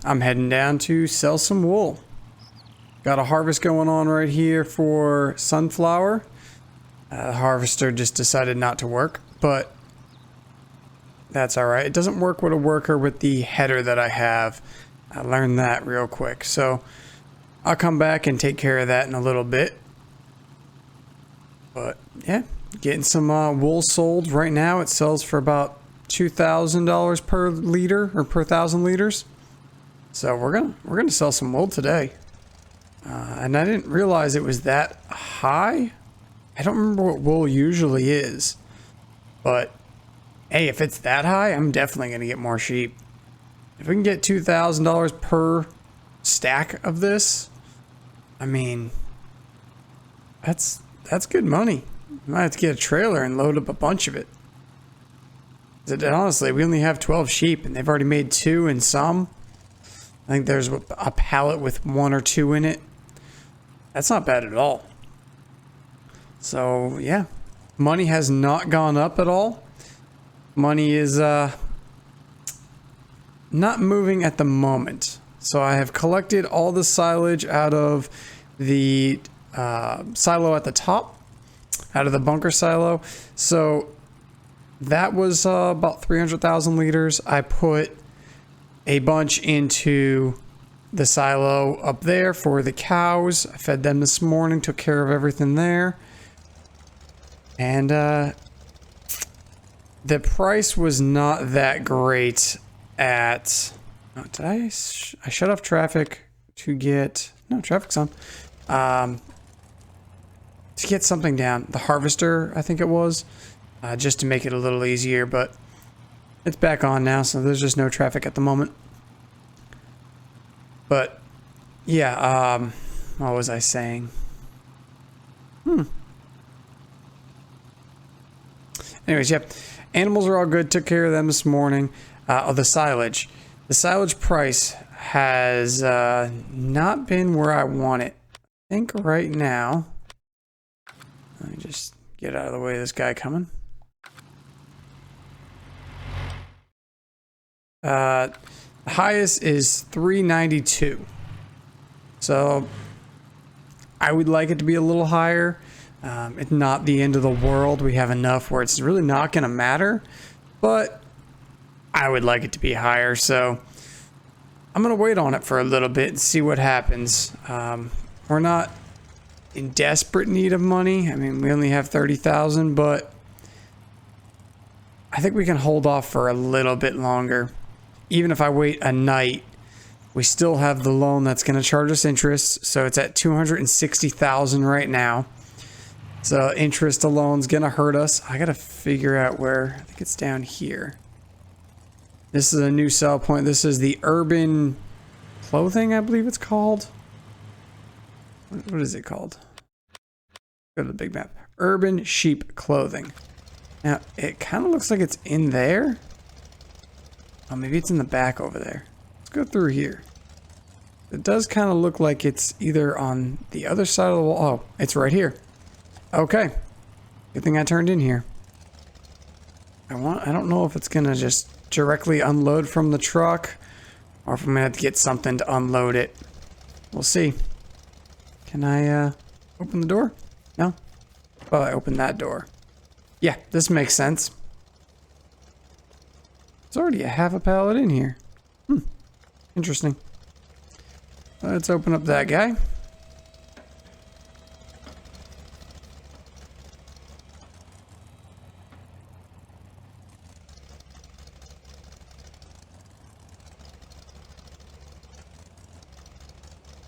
I'm heading down to sell some wool. Got a harvest going on right here for sunflower. The harvester just decided not to work, but that's alright. It doesn't work with a worker with the header that I have. I learned that real quick. So I'll come back and take care of that in a little bit. But yeah, getting some wool sold right now. It sells for about $2,000 per liter or per 1,000 liters. So we're gonna sell some wool today. And I didn't realize it was that high. I don't remember what wool usually is, but hey, if it's that high, I'm definitely gonna get more sheep. If we can get $2,000 per stack of this, I mean, that's good money. Might have to get a trailer and load up a bunch of it. Honestly, we only have 12 sheep, and they've already made 2 in some. I think there's a pallet with 1 or 2 in it. That's not bad at all. So yeah, money has not gone up at all. Money is not moving at the moment. So I have collected all the silage out of the silo at the top, out of the bunker silo. So that was about 300,000 liters. I put a bunch into the silo up there for the cows. I fed them this morning, took care of everything there. And the price was not that great at... Oh, did I shut off traffic to get... No, traffic's on. To get something down. The harvester, I think it was. Just to make it a little easier, but it's back on now, so there's just no traffic at the moment. But yeah, what was I saying? Anyways, yeah, animals are all good. Took care of them this morning. The silage. The silage price has not been where I want it. I think right now. Let me just get out of the way of this guy coming. The highest is 392. So I would like it to be a little higher. It's not the end of the world. We have enough where it's really not going to matter, but I would like it to be higher. So I'm going to wait on it for a little bit and see what happens. We're not in desperate need of money. I mean, we only have 30,000, but I think we can hold off for a little bit longer. Even if I wait a night, we still have the loan that's going to charge us interest. So it's at 260,000 right now. So interest alone's going to hurt us. I got to figure out where. I think it's down here. This is a new sell point. This is the urban clothing, I believe it's called. What is it called? Go to the big map. Urban sheep clothing. Now, it kind of looks like it's in there. Oh, maybe it's in the back over there. Let's go through here. It does kind of look like it's either on the other side of the wall. Oh, it's right here. Okay. Good thing I turned in here. I don't know if it's going to just directly unload from the truck or if I'm going to have to get something to unload it. We'll see. Can I open the door? No? Well, I opened that door. Yeah, this makes sense. There's already a half a pallet in here. Interesting. Let's open up that guy.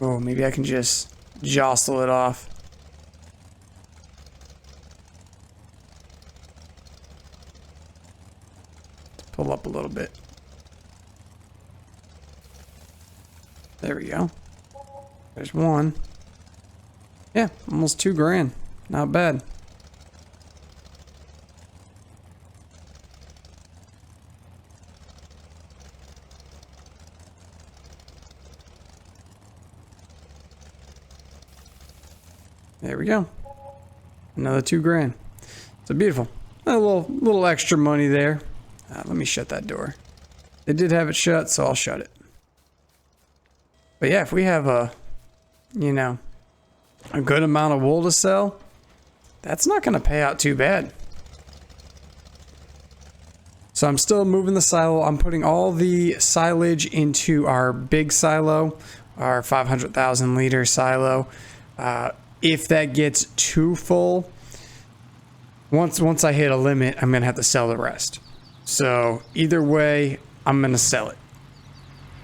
Oh, maybe I can just jostle it off. Pull up a little bit. There we go. There's one. Yeah, almost $2,000. Not bad. There we go. Another $2,000. So beautiful. A little extra money there. Let me shut that door. They did have it shut, so I'll shut it. But yeah, if we have a, you know, a good amount of wool to sell, that's not going to pay out too bad. So I'm still moving the silo. I'm putting all the silage into our big silo, our 500,000 liter silo. If that gets too full, once I hit a limit, I'm going to have to sell the rest. So either way, I'm going to sell it.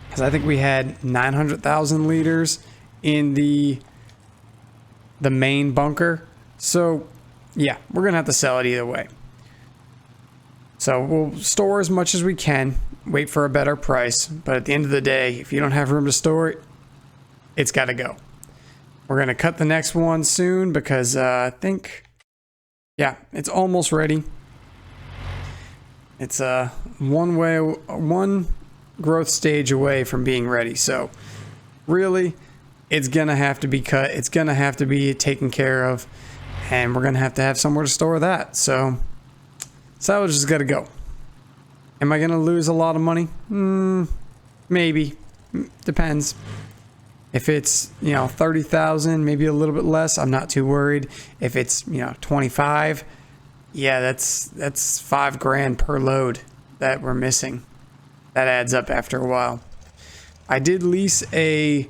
Because I think we had 900,000 liters in the main bunker. So yeah, we're going to have to sell it either way. So we'll store as much as we can, wait for a better price. But at the end of the day, if you don't have room to store it, it's got to go. We're going to cut the next one soon because I think, yeah, it's almost ready. It's one growth stage away from being ready. So really, it's going to have to be cut. It's going to have to be taken care of. And we're going to have somewhere to store that. So silage has got to go. Am I going to lose a lot of money? Maybe. Depends. If it's, 30,000, maybe a little bit less, I'm not too worried. If it's, 25, yeah, that's $5,000 per load that we're missing. That adds up after a while. I did lease a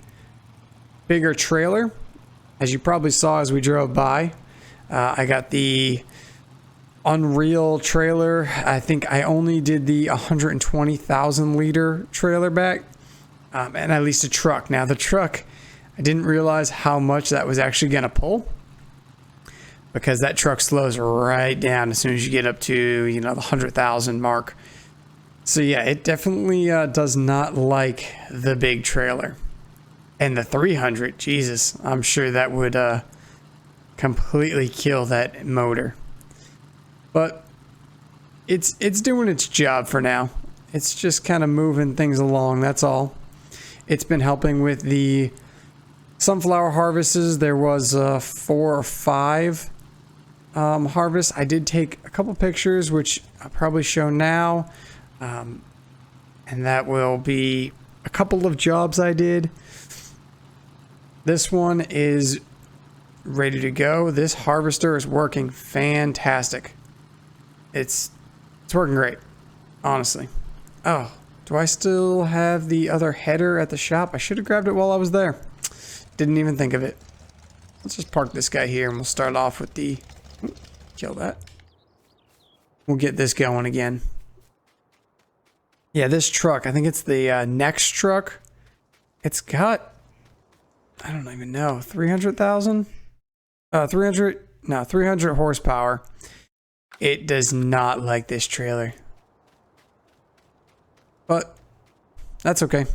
bigger trailer, as you probably saw as we drove by. I got the Unreal trailer. I think I only did the 120,000 liter trailer back. And I leased a truck. Now the truck, I didn't realize how much that was actually going to pull, because that truck slows right down as soon as you get up to, the 100,000 mark. So yeah, it definitely does not like the big trailer. And the 300, Jesus, I'm sure that would completely kill that motor. But it's doing its job for now. It's just kind of moving things along, that's all. It's been helping with the sunflower harvests. There was 4 or 5 harvests. I did take a couple pictures, which I'll probably show now. And that will be a couple of jobs I did. This one is ready to go. This harvester is working fantastic. It's working great, honestly. Oh, do I still have the other header at the shop? I should have grabbed it while I was there. Didn't even think of it. Let's just park this guy here and we'll start off with the... Kill that. We'll get this going again. Yeah, this truck, I think it's the next truck. It's got, I don't even know, 300,000? 300 horsepower. It does not like this trailer. But that's okay.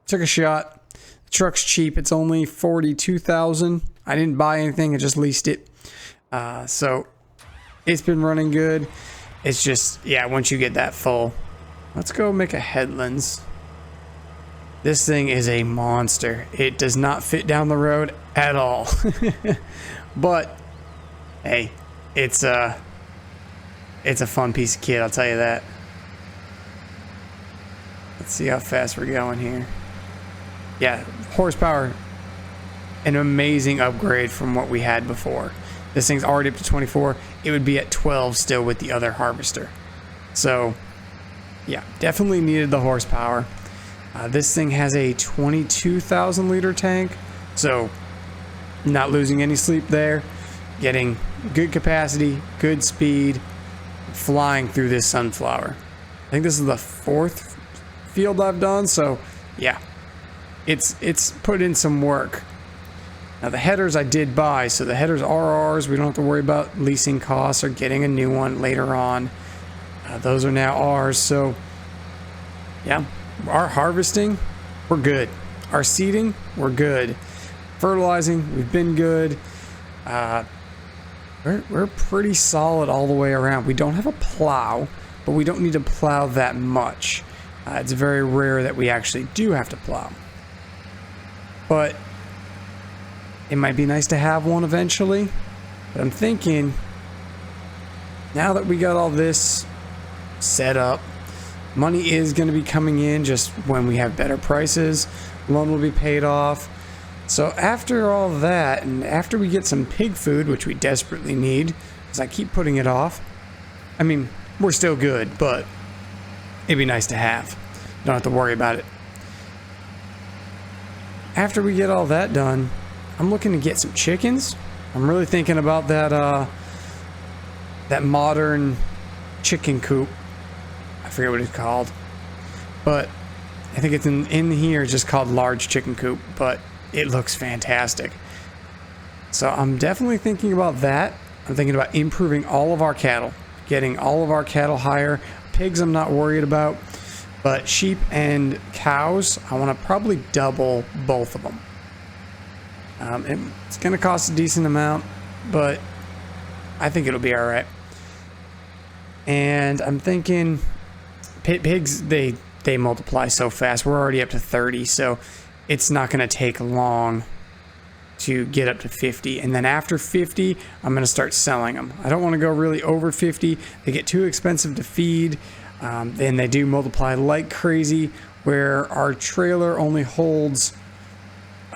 Took a shot. The truck's cheap. It's only 42,000. I didn't buy anything. I just leased it. So it's been running good. It's just, yeah, once you get that full. Let's go make a headlands. This thing is a monster. It does not fit down the road at all. But hey, it's a fun piece of kit, I'll tell you that. Let's see how fast we're going here. Yeah, horsepower, an amazing upgrade from what we had before. This thing's already up to 24. It would be at 12 still with the other harvester. So yeah, definitely needed the horsepower. This thing has a 22,000 liter tank, so not losing any sleep there. Getting good capacity, good speed, flying through this sunflower. I think this is the 4th field I've done, so yeah, it's put in some work. Now the headers I did buy, so the headers are ours. We don't have to worry about leasing costs or getting a new one later on. Those are now ours, so yeah, our harvesting, we're good. Our seeding, we're good. Fertilizing, we've been good. We're pretty solid all the way around. We don't have a plow, but we don't need to plow that much. It's very rare that we actually do have to plow. But it might be nice to have one eventually. But I'm thinking, now that we got all this set up, money is going to be coming in just when we have better prices. Loan will be paid off. So after all that, and after we get some pig food, which we desperately need, because I keep putting it off. I mean, we're still good, but it'd be nice to have. Don't have to worry about it. After we get all that done, I'm looking to get some chickens. I'm really thinking about that that modern chicken coop. I forget what it's called, but I think it's in here, just called large chicken coop, but it looks fantastic. So I'm definitely thinking about that. I'm thinking about improving all of our cattle, getting all of our cattle higher. Pigs I'm not worried about, but sheep and cows, I want to probably double both of them. It's going to cost a decent amount, but I think it'll be all right. And I'm thinking pigs, they multiply so fast. We're already up to 30, so it's not going to take long to get up to 50. And then after 50, I'm going to start selling them. I don't want to go really over 50. They get too expensive to feed, and they do multiply like crazy, where our trailer only holds,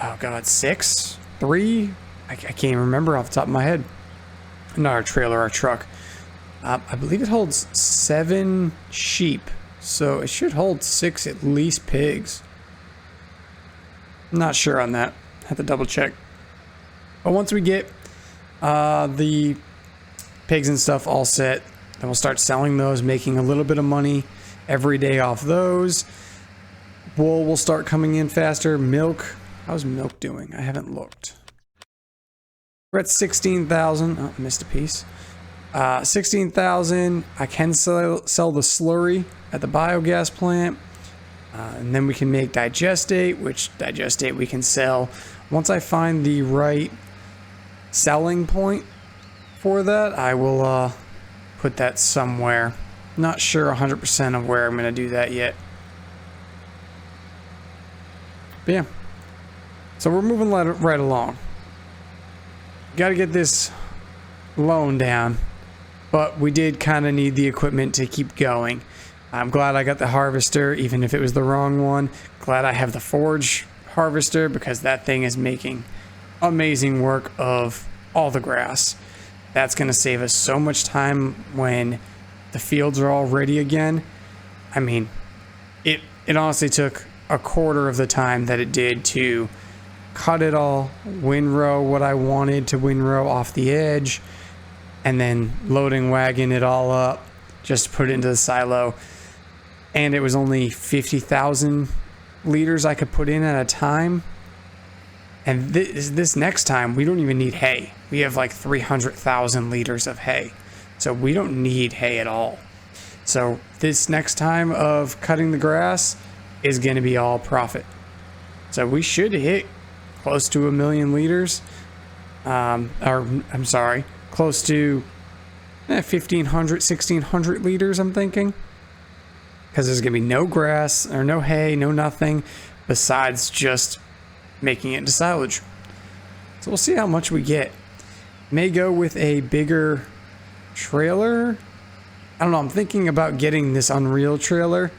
oh god, 6? 3? I can't even remember off the top of my head. Not our trailer, our truck. I believe it holds 7 sheep, so it should hold 6 at least pigs. I'm not sure on that. Have to double check. But once we get the pigs and stuff all set, then we'll start selling those, making a little bit of money every day off those. Wool will start coming in faster. Milk, how's milk doing? I haven't looked. We're at 16,000. Oh, missed a piece. 16,000. I can sell the slurry at the biogas plant. And then we can make digestate, which digestate we can sell. Once I find the right selling point for that, I will put that somewhere. Not sure 100% of where I'm going to do that yet. But yeah. So we're moving right along. Got to get this loan down. But we did kind of need the equipment to keep going. I'm glad I got the harvester, even if it was the wrong one. Glad I have the forage harvester, because that thing is making amazing work of all the grass. That's going to save us so much time when the fields are all ready again. I mean, it honestly took a quarter of the time that it did to cut it all, windrow what I wanted to windrow off the edge, and then loading wagon it all up just to put it into the silo. And it was only 50,000 liters I could put in at a time. And this next time, we don't even need hay. We have like 300,000 liters of hay. So we don't need hay at all. So this next time of cutting the grass is going to be all profit. So we should hit close to 1 million liters. I'm sorry, close to 1,500, 1,600 liters, I'm thinking. Because there's going to be no grass, or no hay, no nothing, besides just making it into silage. So we'll see how much we get. May go with a bigger trailer. I don't know, I'm thinking about getting this Unreal trailer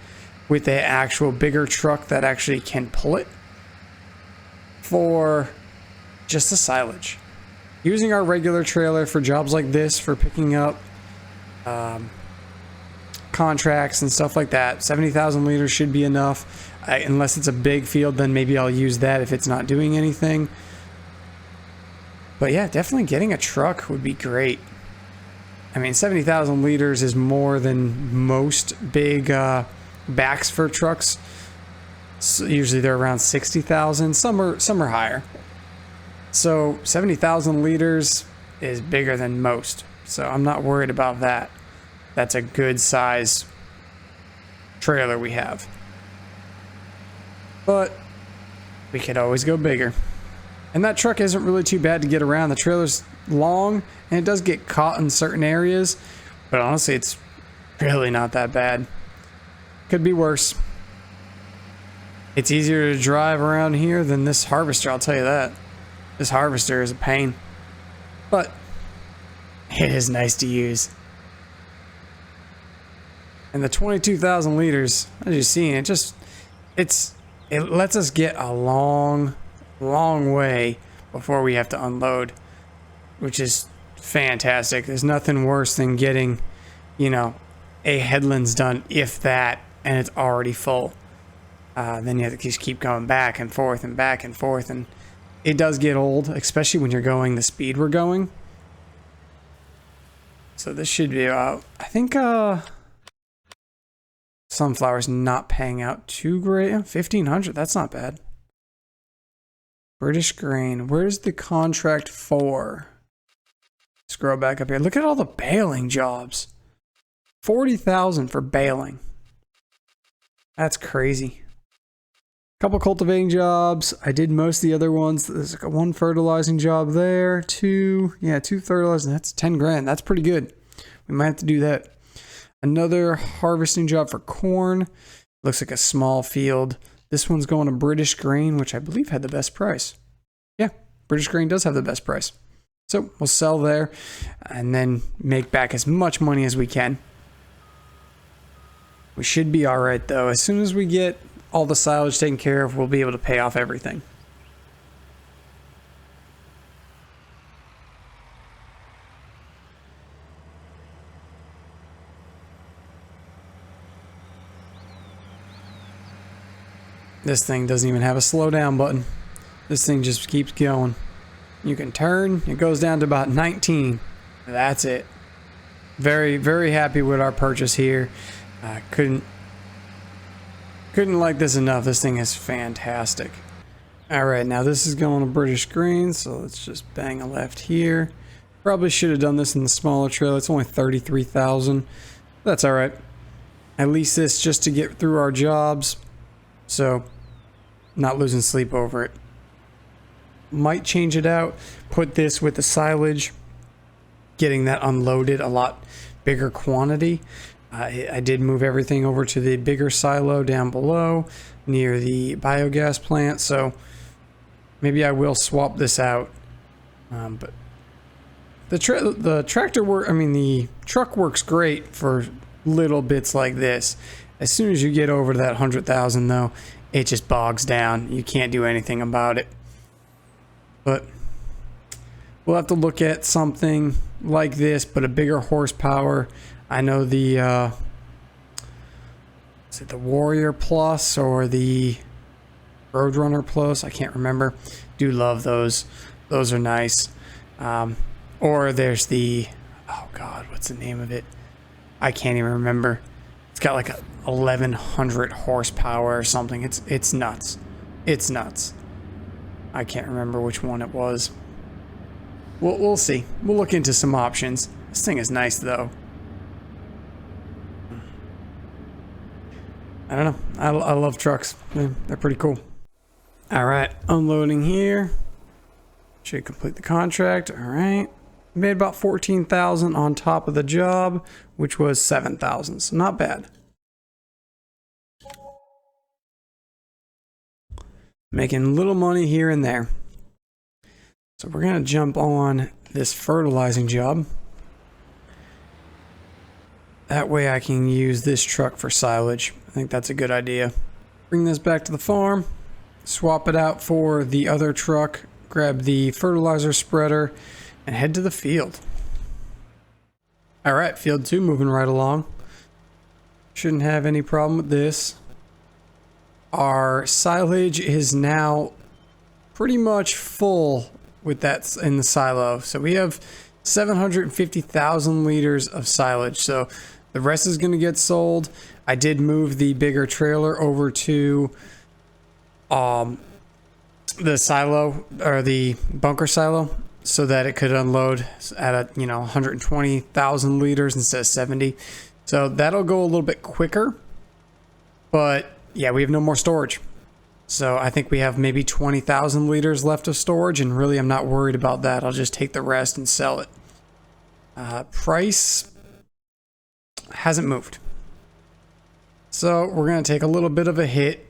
with an actual bigger truck that actually can pull it for just the silage. Using our regular trailer for jobs like this, for picking up contracts and stuff like that, 70,000 liters should be enough. Unless it's a big field, then maybe I'll use that if it's not doing anything. But yeah, definitely getting a truck would be great. I mean, 70,000 liters is more than most big backs for trucks. So usually they're around 60,000. Some are higher. So 70,000 liters is bigger than most. So I'm not worried about that. That's a good size trailer we have. But we could always go bigger. And that truck isn't really too bad to get around. The trailer's long and it does get caught in certain areas, but honestly it's really not that bad. Could be worse. It's easier to drive around here than this harvester, I'll tell you that. This harvester is a pain, but it is nice to use. And the 22,000 liters, as you've seen, it's it lets us get a long way before we have to unload, which is fantastic. There's nothing worse than getting, you know, a headlands done, if that, and it's already full. Then you have to just keep going back and forth, and it does get old, especially when you're going the speed we're going. So this should be about, I think, sunflower's not paying out too great. 1,500, that's not bad. British grain, where's the contract for? Scroll back up here. Look at all the baling jobs. 40,000 for baling. That's crazy. Couple cultivating jobs. I did most of the other ones. There's like one fertilizing job there. Two fertilizing. That's 10 grand. That's pretty good. We might have to do that. Another harvesting job for corn. Looks like a small field. This one's going to British grain, which I believe had the best price. Yeah, British grain does have the best price. So we'll sell there and then make back as much money as we can. We should be all right though. As soon as we get all the silage taken care of, we'll be able to pay off everything. This thing doesn't even have a slow down button. This thing just keeps going. You can turn, it goes down to about 19. That's it. Very, very happy with our purchase here. Couldn't like this enough. This thing is fantastic. All right, now this is going to British grain, so let's just bang a left here. Probably should have done this in the smaller trailer. It's only 33,000. That's all right. At least this just to get through our jobs. So, not losing sleep over it. Might change it out. Put this with the silage. Getting that unloaded a lot bigger quantity. I did move everything over to the bigger silo down below near the biogas plant, so maybe I will swap this out. But the truck works great for little bits like this. As soon as you get over to that 100,000 though, it just bogs down. You can't do anything about it. But we'll have to look at something like this, but a bigger horsepower. I know the is it the Warrior Plus or the Roadrunner Plus? I can't remember. Do love those. Those are nice. Or there's the, oh God, what's the name of it? I can't even remember. It's got like 1,100 horsepower or something. It's nuts. It's nuts. I can't remember which one it was. We'll see. We'll look into some options. This thing is nice though. I don't know. I love trucks. They're pretty cool. All right, unloading here. Should complete the contract. All right. Made about 14,000 on top of the job, which was 7,000. So not bad. Making little money here and there. So we're going to jump on this fertilizing job. That way I can use this truck for silage. I think that's a good idea. Bring this back to the farm, swap it out for the other truck, grab the fertilizer spreader, and head to the field. All right, field 2 moving right along. Shouldn't have any problem with this. Our silage is now pretty much full with that in the silo. So we have 750,000 liters of silage. So the rest is going to get sold. I did move the bigger trailer over to the silo, or the bunker silo, so that it could unload at 120,000 liters instead of 70. So that'll go a little bit quicker. But yeah, we have no more storage. So I think we have maybe 20,000 liters left of storage, and really I'm not worried about that. I'll just take the rest and sell it. Price hasn't moved. So we're going to take a little bit of a hit.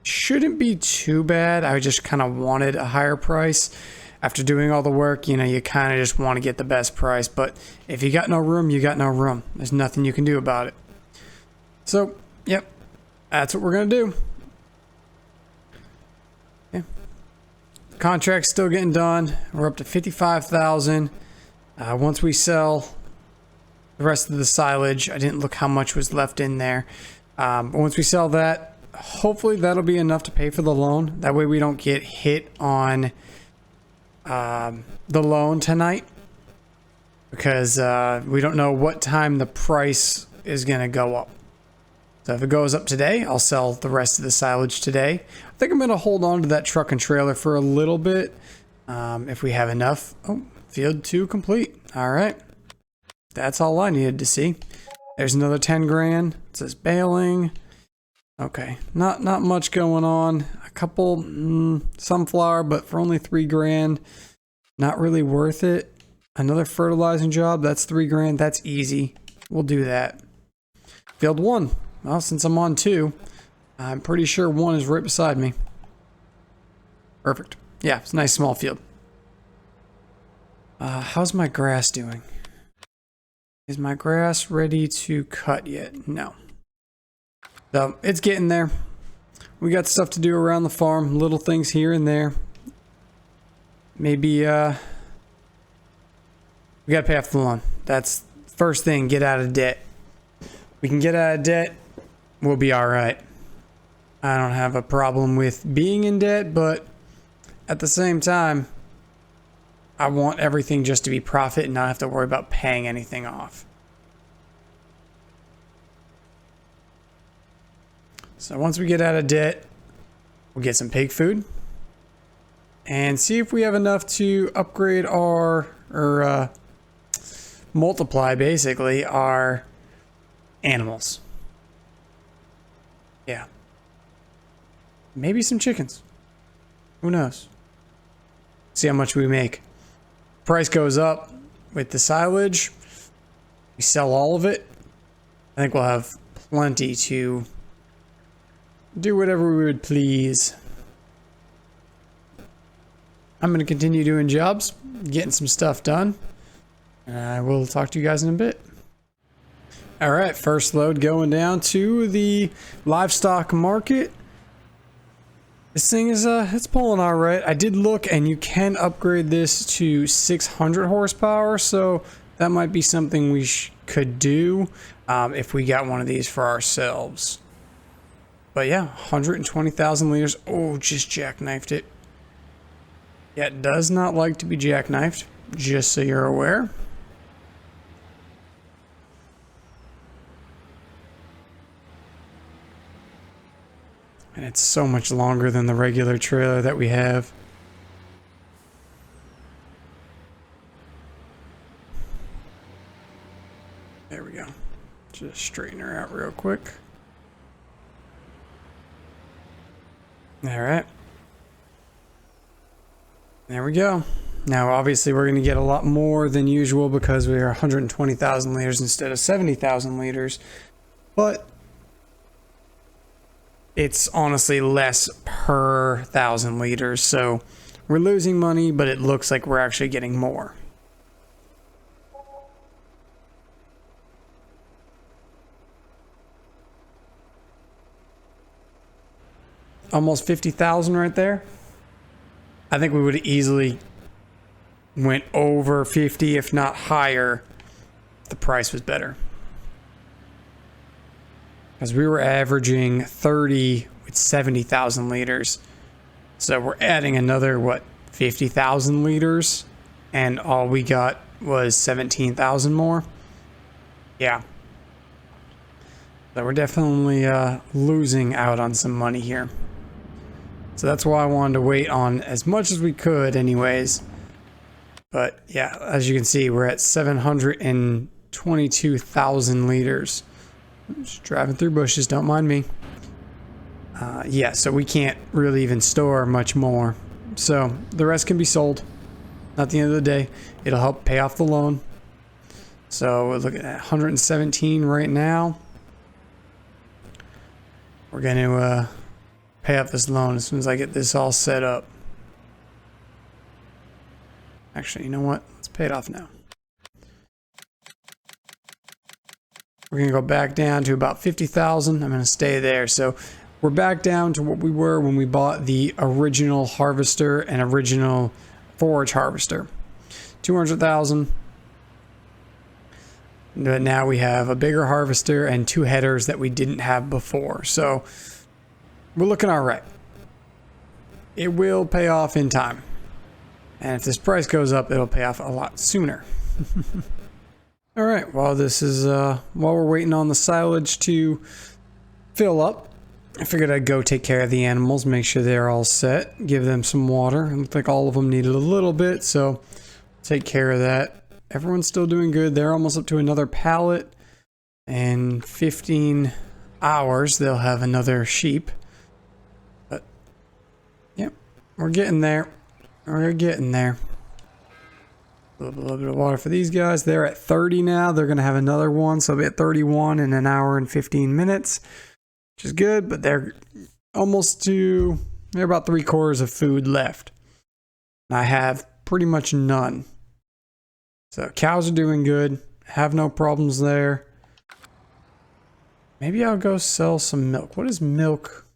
Shouldn't be too bad. I just kind of wanted a higher price. After doing all the work, you kind of just want to get the best price. But if you got no room, you got no room. There's nothing you can do about it. So, yep, that's what we're going to do. Contract's still getting done. We're up to 55,000. Once we sell the rest of the silage, I didn't look how much was left in there. But once we sell that, hopefully that'll be enough to pay for the loan. That way we don't get hit on the loan tonight, because we don't know what time the price is going to go up. So if it goes up today, I'll sell the rest of the silage today. I think I'm going to hold on to that truck and trailer for a little bit if we have enough. Oh, field 2 complete. All right. That's all I needed to see. There's another 10 grand. It says baling. Okay, not much going on. A couple sunflower, but for only 3 grand. Not really worth it. Another fertilizing job. That's 3 grand. That's easy. We'll do that. Field 1. Well, since I'm on 2, I'm pretty sure 1 is right beside me. Perfect. Yeah, it's a nice small field. How's my grass doing? Is my grass ready to cut yet? No. So, it's getting there. We got stuff to do around the farm. Little things here and there. Maybe, we gotta pay off the loan. That's first thing, get out of debt. We can get out of debt, we'll be alright. I don't have a problem with being in debt, but at the same time, I want everything just to be profit and not have to worry about paying anything off. So once we get out of debt, we'll get some pig food and see if we have enough to upgrade our, or multiply basically our animals. Yeah. Maybe some chickens. Who knows? See how much we make. Price goes up with the silage. We sell all of it. I think we'll have plenty to do whatever we would please. I'm going to continue doing jobs, getting some stuff done. And I will talk to you guys in a bit. Alright, first load going down to the livestock market. This thing is, it's pulling alright. I did look and you can upgrade this to 600 horsepower, so that might be something we could do if we got one of these for ourselves. But yeah, 120,000 liters. Oh, just jackknifed it. Yeah, it does not like to be jackknifed, just so you're aware. And it's so much longer than the regular trailer that we have. There we go. Just straighten her out real quick. All right. There we go. Now, obviously, we're going to get a lot more than usual because we are 120,000 liters instead of 70,000 liters. But it's honestly less per 1,000 liters, so we're losing money, but it looks like we're actually getting more. Almost 50,000 right there. I think we would have easily went over 50, if not higher, if the price was better. Because we were averaging 30 with 70,000 liters. So we're adding another, what, 50,000 liters? And all we got was 17,000 more. Yeah. So we're definitely losing out on some money here. So that's why I wanted to wait on as much as we could anyways. But yeah, as you can see, we're at 722,000 liters. Just driving through bushes, don't mind me. Yeah, so we can't really even store much more. So the rest can be sold. At the end of the day, it'll help pay off the loan. So we're looking at 117 right now. We're going to pay off this loan as soon as I get this all set up. Actually, you know what? Let's pay it off now. We're going to go back down to about 50,000. I'm going to stay there. So we're back down to what we were when we bought the original harvester and original forage harvester. 200,000. But now we have a bigger harvester and 2 headers that we didn't have before. So we're looking all right. It will pay off in time. And if this price goes up, it'll pay off a lot sooner. All right, while we're waiting on the silage to fill up, I figured I'd go take care of the animals, make sure they're all set, give them some water. It looked like all of them needed a little bit, so take care of that. Everyone's still doing good. They're almost up to another pallet. In 15 hours, they'll have another sheep. But, yep, we're getting there. We're getting there. A little bit of water for these guys. They're at 30 now. They're going to have another one, so they'll be at 31 in an hour and 15 minutes, which is good, but they're they're about 3/4 of food left. I have pretty much none. So cows are doing good. Have no problems there. Maybe I'll go sell some milk. What does milk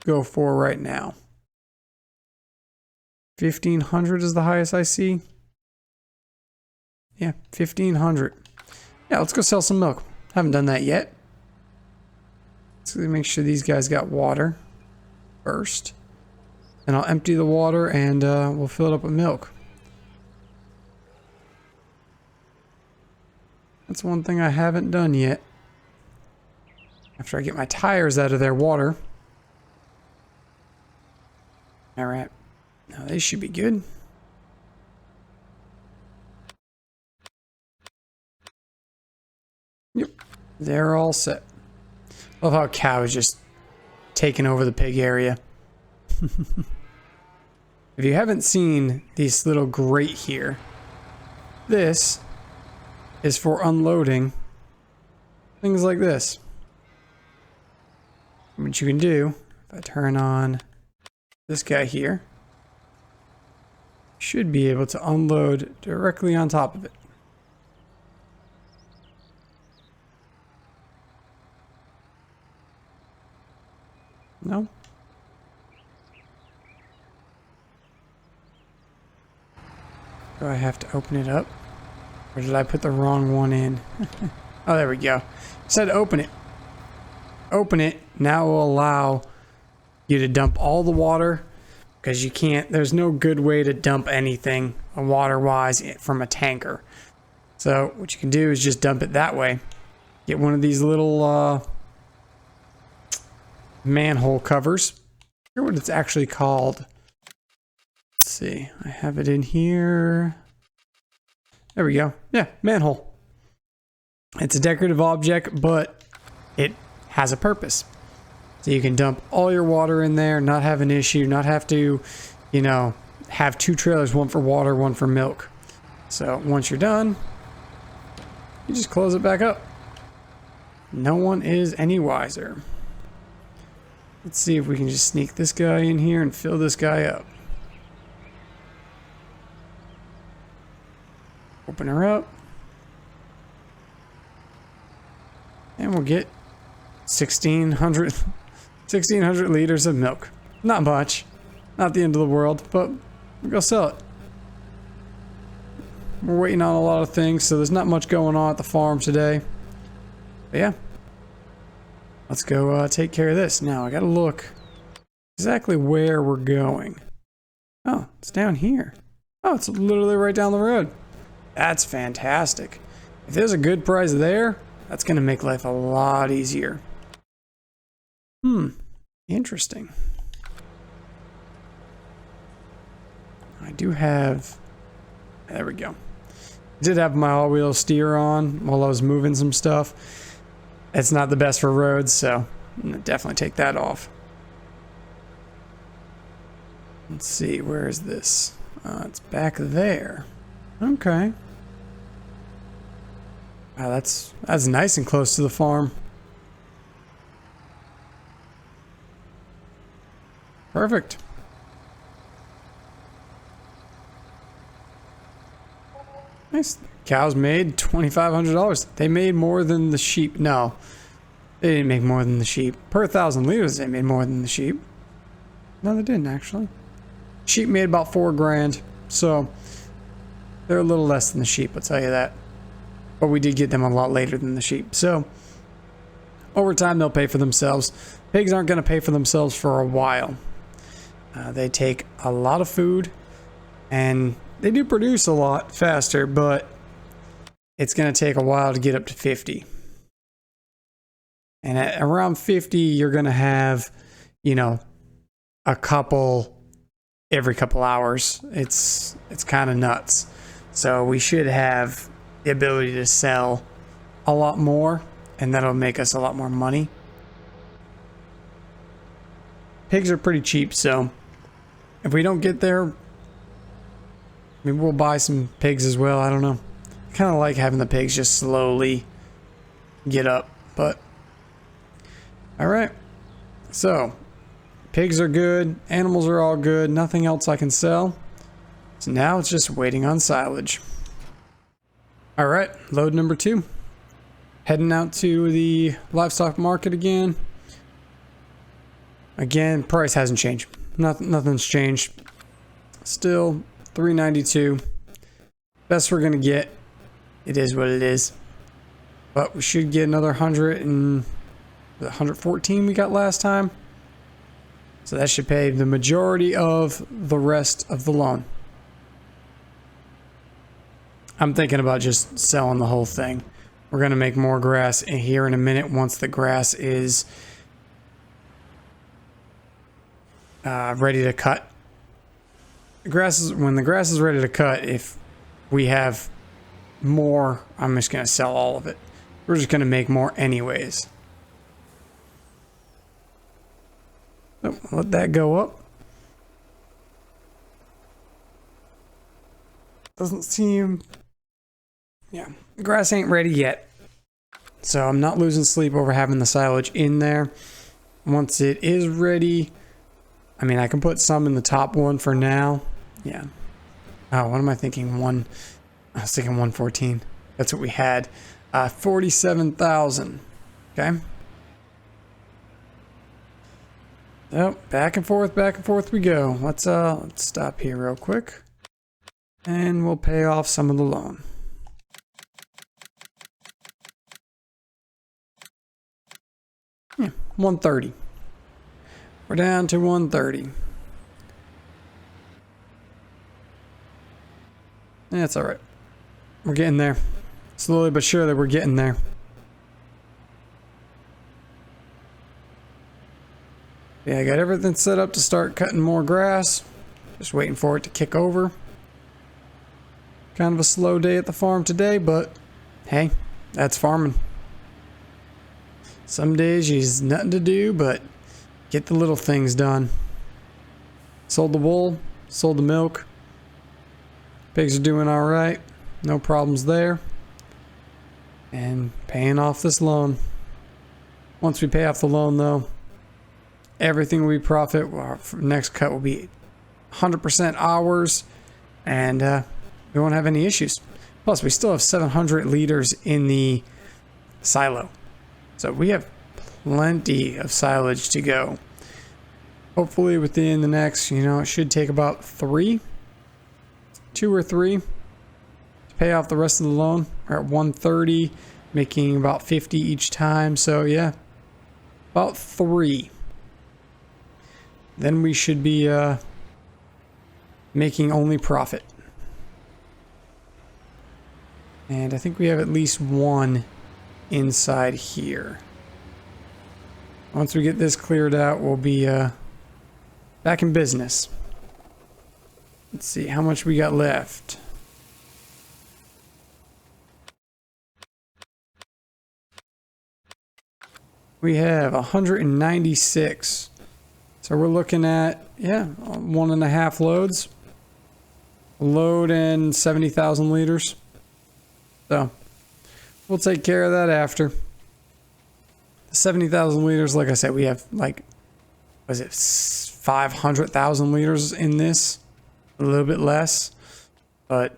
go for right now? 1,500 is the highest I see. Yeah, 1,500. Yeah, let's go sell some milk. Haven't done that yet. Let's make sure these guys got water first. And I'll empty the water and we'll fill it up with milk. That's one thing I haven't done yet. After I get my tires out of their water. Alright. Now they should be good. Yep. They're all set. Love how a cow is just taking over the pig area. If you haven't seen this little grate here, this is for unloading things like this. What you can do, if I turn on this guy here, should be able to unload directly on top of it. No? Do I have to open it up? Or did I put the wrong one in? Oh, there we go. It said open it. Open it. Now will allow you to dump all the water, because you can't, there's no good way to dump anything water-wise from a tanker. So what you can do is just dump it that way. Get one of these little manhole covers. I forget what it's actually called. Let's see. I have it in here. There we go. Yeah, manhole. It's a decorative object, but it has a purpose. So you can dump all your water in there, not have an issue, not have to, you know, have 2 trailers, one for water, one for milk. So once you're done, you just close it back up. No one is any wiser. Let's see if we can just sneak this guy in here and fill this guy up. Open her up. And we'll get 1,600 liters of milk. Not much. Not the end of the world, but we'll go sell it. We're waiting on a lot of things, so there's not much going on at the farm today. But yeah. Let's go take care of this. Now, I gotta look exactly where we're going. Oh, it's down here. Oh, it's literally right down the road. That's fantastic. If there's a good price there, that's gonna make life a lot easier. Interesting. I do have... There we go. I did have my all-wheel steer on while I was moving some stuff. It's not the best for roads, so I'm gonna definitely take that off. Let's see, where is this? It's back there. Okay. Wow, that's nice and close to the farm. Perfect. Nice. Cows made $2,500. They made more than the sheep. No. They didn't make more than the sheep. Per 1,000 liters, they made more than the sheep. No, they didn't actually. Sheep made about 4 grand, so they're a little less than the sheep, I'll tell you that. But we did get them a lot later than the sheep, so over time they'll pay for themselves. Pigs aren't going to pay for themselves for a while. They take a lot of food, and they do produce a lot faster, but it's going to take a while to get up to 50. And at around 50, you're going to have, you know, a couple every couple hours. It's kind of nuts. So we should have the ability to sell a lot more, and that'll make us a lot more money. Pigs are pretty cheap, so if we don't get there, maybe we'll buy some pigs as well. I don't know. I kind of like having the pigs just slowly get up, but all right. So pigs are good. Animals are all good. Nothing else I can sell. So now it's just waiting on silage. All right, load number 2. Heading out to the livestock market again. Again, price hasn't changed. Nothing's changed. Still $3.92. Best we're gonna get. It is what it is. But we should get another 114 we got last time. So that should pay the majority of the rest of the loan. I'm thinking about just selling the whole thing. We're gonna make more grass here in a minute once the grass is ready to cut. When the grass is ready to cut, if we have more, I'm just gonna sell all of it. We're just gonna make more anyways. So let that go up. Doesn't seem, yeah, the grass ain't ready yet. So I'm not losing sleep over having the silage in there. Once it is ready, I mean, I can put some in the top one for now. Yeah. Oh, what am I thinking? I was thinking 114. That's what we had. 47,000. Okay. Oh, back and forth we go. Let's stop here real quick. And we'll pay off some of the loan. Yeah, 130. We're down to 130. That's all right. We're getting there. Slowly but surely we're getting there. Yeah, I got everything set up to start cutting more grass. Just waiting for it to kick over. Kind of a slow day at the farm today, but hey, that's farming. Some days there's nothing to do but get the little things done. Sold the wool, sold the milk. Pigs are doing all right. No problems there. And paying off this loan. Once we pay off the loan though, everything we profit, our next cut will be 100% ours, and we won't have any issues. Plus, we still have 700 liters in the silo. So we have plenty of silage to go. Hopefully within the next, it should take about 2 or 3 to pay off the rest of the loan. We're at 130, making about 50 each time. So yeah, about 3. Then we should be making only profit. And I think we have at least 1 inside here. Once we get this cleared out, we'll be back in business. Let's see how much we got left. We have 196. So we're looking at, 1.5 loads. A load and 70,000 liters. So we'll take care of that after. 70,000 liters, like I said, we have 500,000 liters in this. A little bit less. But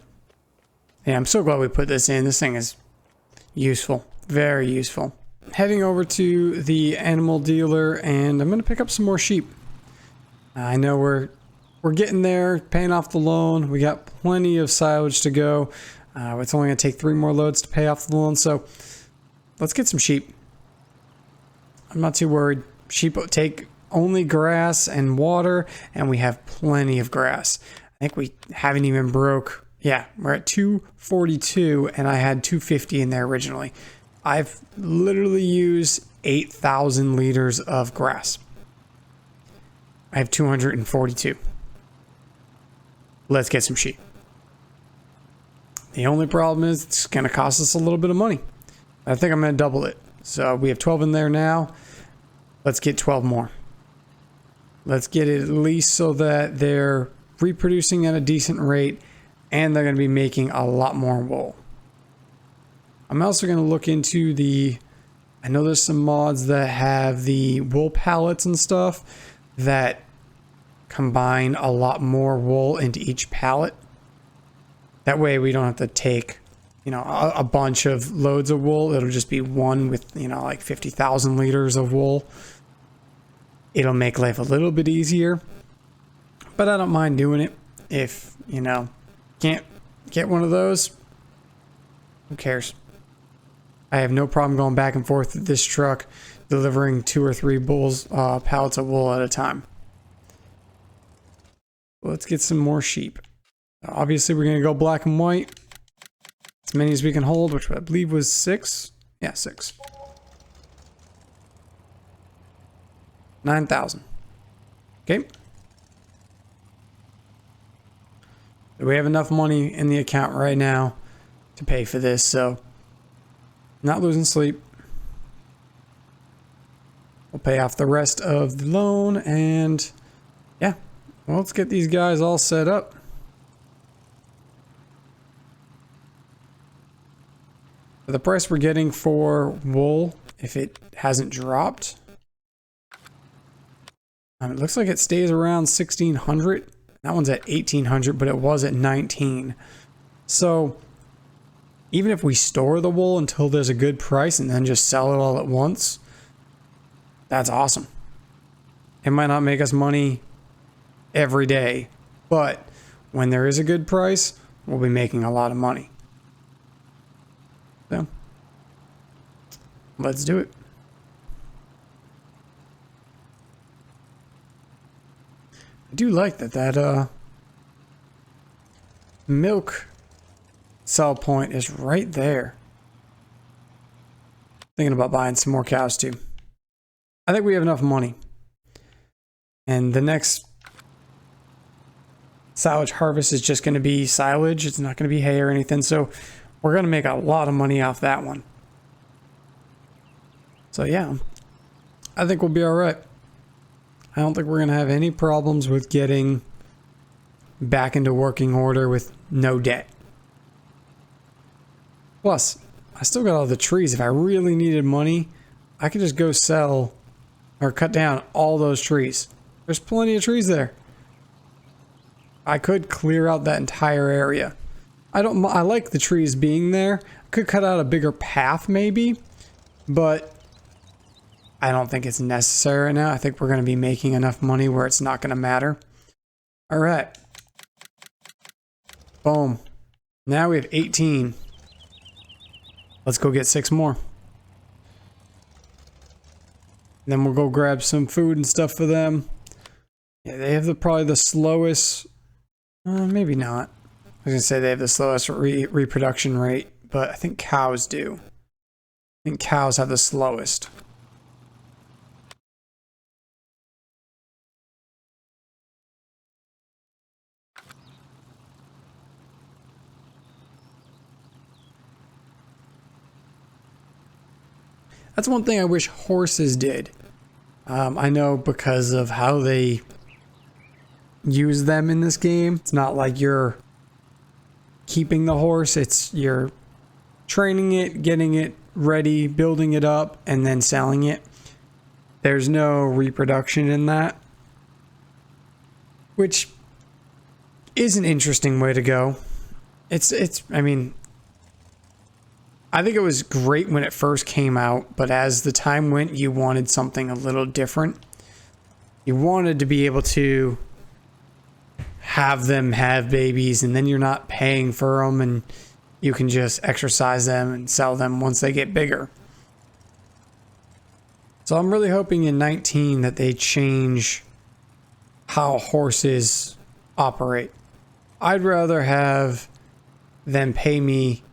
yeah, I'm so glad we put this in. This thing is useful. Very useful. heading over to the animal dealer, and I'm going to pick up some more sheep. I know we're getting there, paying off the loan. We got plenty of silage to go. It's only going to take 3 more loads to pay off the loan, so let's get some sheep. I'm not too worried. Sheep take only grass and water, and we have plenty of grass. I think we haven't even broke. Yeah, we're at 242, and I had 250 in there originally. I've literally used 8,000 liters of grass. I have 242. Let's get some sheep. The only problem is it's going to cost us a little bit of money. I think I'm going to double it. So we have 12 in there now. Let's get 12 more. Let's get it at least so that they're reproducing at a decent rate, and they're going to be making a lot more wool. I'm also going to look into I know there's some mods that have the wool pallets and stuff that combine a lot more wool into each pallet. That way we don't have to take, a bunch of loads of wool. It'll just be one with, like 50,000 liters of wool. It'll make life a little bit easier, but I don't mind doing it. If, can't get one of those, who cares? I have no problem going back and forth with this truck, delivering 2 or 3 pallets of wool at a time. Let's get some more sheep. Obviously, we're going to go black and white. As many as we can hold, which I believe was 6. Yeah, 6. 9,000. Okay. We have enough money in the account right now to pay for this, so not losing sleep. We'll pay off the rest of the loan, and yeah, well, let's get these guys all set up. For the price we're getting for wool, if it hasn't dropped, it looks like it stays around 1,600. That one's at 1,800, but it was at 19. So even if we store the wool until there's a good price and then just sell it all at once, that's awesome. It might not make us money every day, but when there is a good price, we'll be making a lot of money. So let's do it. I do like that milk sell point is right there. Thinking about buying some more cows too. I think we have enough money. And the next silage harvest is just going to be silage. It's not going to be hay or anything. So we're going to make a lot of money off that one. So yeah, I think we'll be all right. I don't think we're going to have any problems with getting back into working order with no debt. Plus, I still got all the trees. If I really needed money, I could just go sell or cut down all those trees. There's plenty of trees there. I could clear out that entire area. I like the trees being there. I could cut out a bigger path maybe, but I don't think it's necessary right now. I think we're going to be making enough money where it's not going to matter. All right. Boom. Now we have 18. Let's go get 6 more. Then we'll go grab some food and stuff for them. Yeah, they have probably the slowest. Maybe not. I was going to say they have the slowest reproduction rate, but I think cows do. I think cows have the slowest. That's one thing I wish horses did. I know because of how they use them in this game. It's not like you're keeping the horse. It's you're training it, getting it ready, building it up, and then selling it. There's no reproduction in that, which is an interesting way to go. I mean, I think it was great when it first came out, but as the time went, you wanted something a little different. You wanted to be able to have them have babies, and then you're not paying for them, and you can just exercise them and sell them once they get bigger. So I'm really hoping in 19 that they change how horses operate. I'd rather have them pay me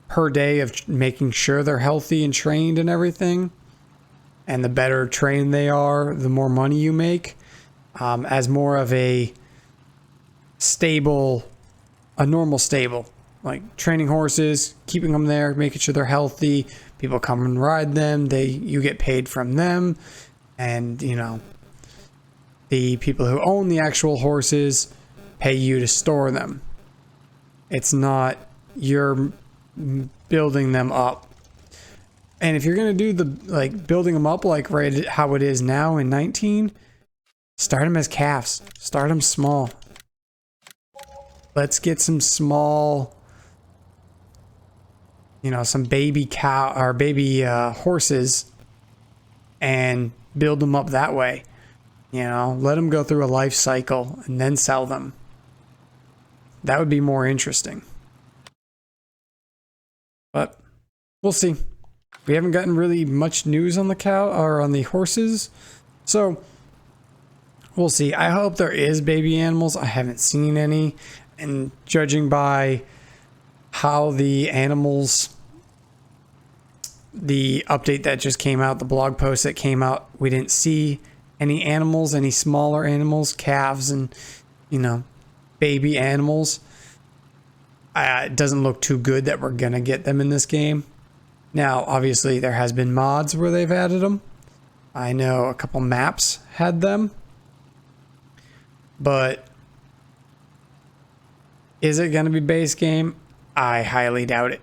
per day of making sure they're healthy and trained and everything. And the better trained they are, the more money you make. As more of a stable, a normal stable. Like training horses, keeping them there, making sure they're healthy. People come and ride them. You get paid from them. And, you know, the people who own the actual horses pay you to store them. It's not you're building them up. And if you're going to do the like building them up like right how it is now in 19, start them as calves. Start them small. Let's get some small, you know, some baby cow or baby horses and build them up that way. You know, let them go through a life cycle and then sell them. That would be more interesting. But we'll see. We haven't gotten really much news on the cow or on the horses. So we'll see. I hope there is baby animals. I haven't seen any. And judging by how the animals, the update that just came out, the blog post that came out, we didn't see any animals, any smaller animals, calves and, you know, baby animals. It doesn't look too good that we're going to get them in this game. Now, obviously, there has been mods where they've added them. I know a couple maps had them. But is it going to be base game? I highly doubt it.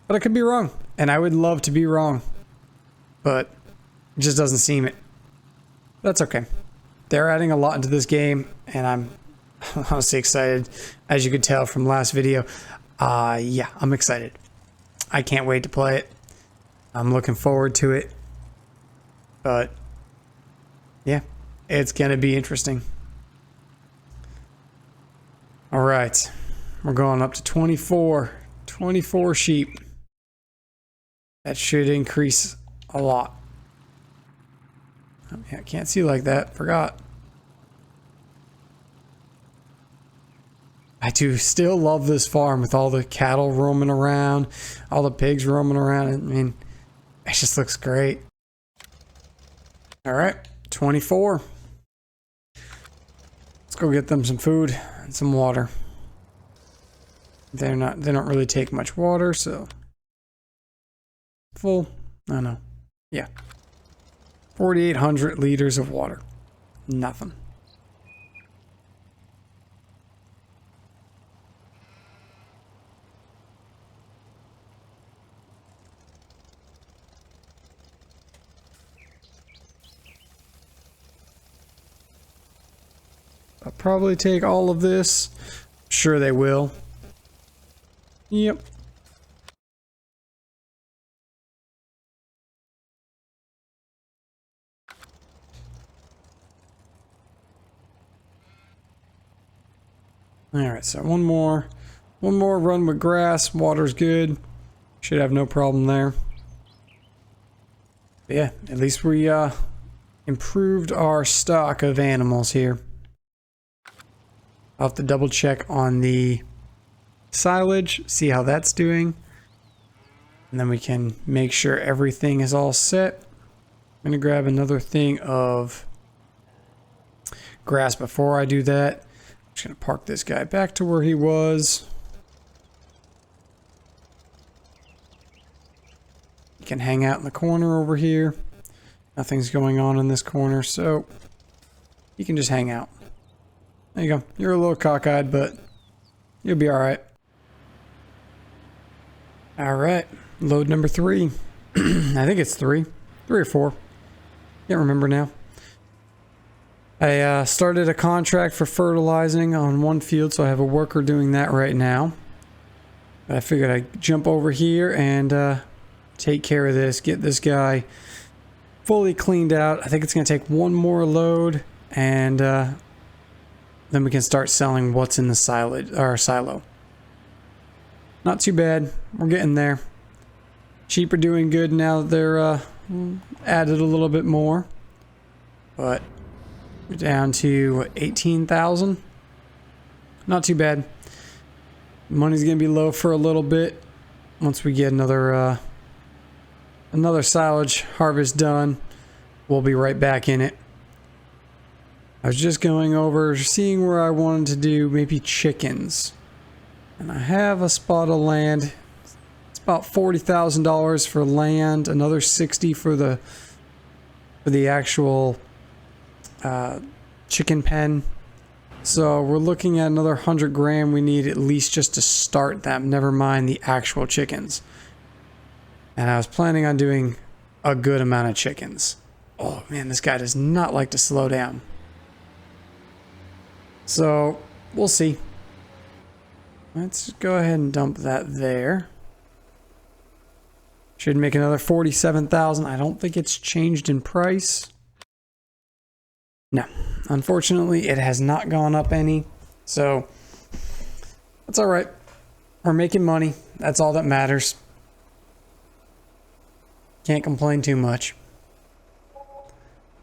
But I could be wrong. And I would love to be wrong. But it just doesn't seem it. That's okay. They're adding a lot into this game. And I'm honestly excited. As you could tell from last video. Yeah, I'm excited. I can't wait to play it. I'm looking forward to it. But yeah, it's going to be interesting. All right. We're going up to 24 sheep. That should increase a lot. Oh, yeah, I can't see like that. Forgot. I do still love this farm with all the cattle roaming around, all the pigs roaming around. I mean, it just looks great. All right, 24. Let's go get them some food and some water. They don't really take much water, so full. I know. Yeah. 4,800 liters of water. Nothing. I'll probably take all of this. I'm sure they will. Yep. All right, so one more run with grass. Water's good. Should have no problem there. But yeah, at least we improved our stock of animals here. I'll have to double check on the silage, see how that's doing. And then we can make sure everything is all set. I'm gonna grab another thing of grass before I do that. I'm just gonna park this guy back to where he was. He can hang out in the corner over here. Nothing's going on in this corner, so he can just hang out. There you go. You're a little cockeyed, but you'll be all right. All right. Load number 3. I think it's 3. 3 or 4. Can't remember now. I started a contract for fertilizing on one field, so I have a worker doing that right now. But I figured I'd jump over here and take care of this, get this guy fully cleaned out. I think it's going to take one more load, and then we can start selling what's in the silage or silo. Not too bad. We're getting there. Sheep are doing good now that they're added a little bit more. But we're down to 18,000. Not too bad. Money's going to be low for a little bit once we get another silage harvest done. We'll be right back in it. I was just going over, seeing where I wanted to do maybe chickens. And I have a spot of land. It's about $40,000 for land, another $60,000 for the actual chicken pen. So we're looking at another 100 grand we need at least just to start them, never mind the actual chickens. And I was planning on doing a good amount of chickens. Oh man, this guy does not like to slow down. So we'll see. Let's go ahead and dump that there. Should make another 47,000. I don't think it's changed in price. No, unfortunately it has not gone up any. So that's all right. We're making money. That's all that matters. Can't complain too much.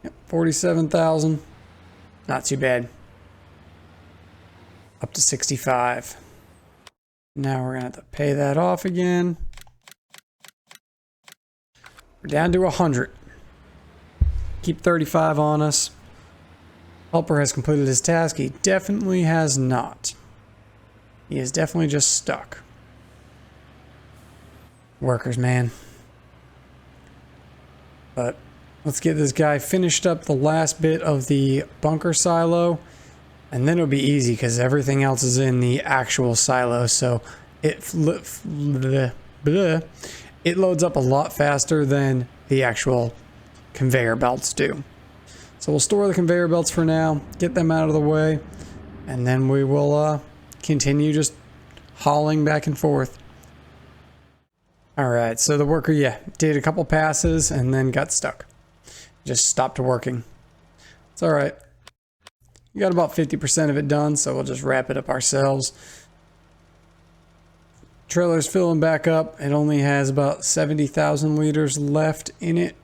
Yep, 47,000. Not too bad. Up to 65. Now we're gonna have to pay that off again. We're down to 100. Keep 35 on us. Helper has completed his task. He definitely has not. He is definitely just stuck. Workers, man. But let's get this guy finished up the last bit of the bunker silo. And then it'll be easy because everything else is in the actual silo. So it loads up a lot faster than the actual conveyor belts do. So we'll store the conveyor belts for now, get them out of the way, and then we will continue just hauling back and forth. Alright, so the worker, did a couple passes and then got stuck. Just stopped working. It's alright. We got about 50% of it done, so we'll just wrap it up ourselves. Trailer's filling back up. It only has about 70,000 liters left in it.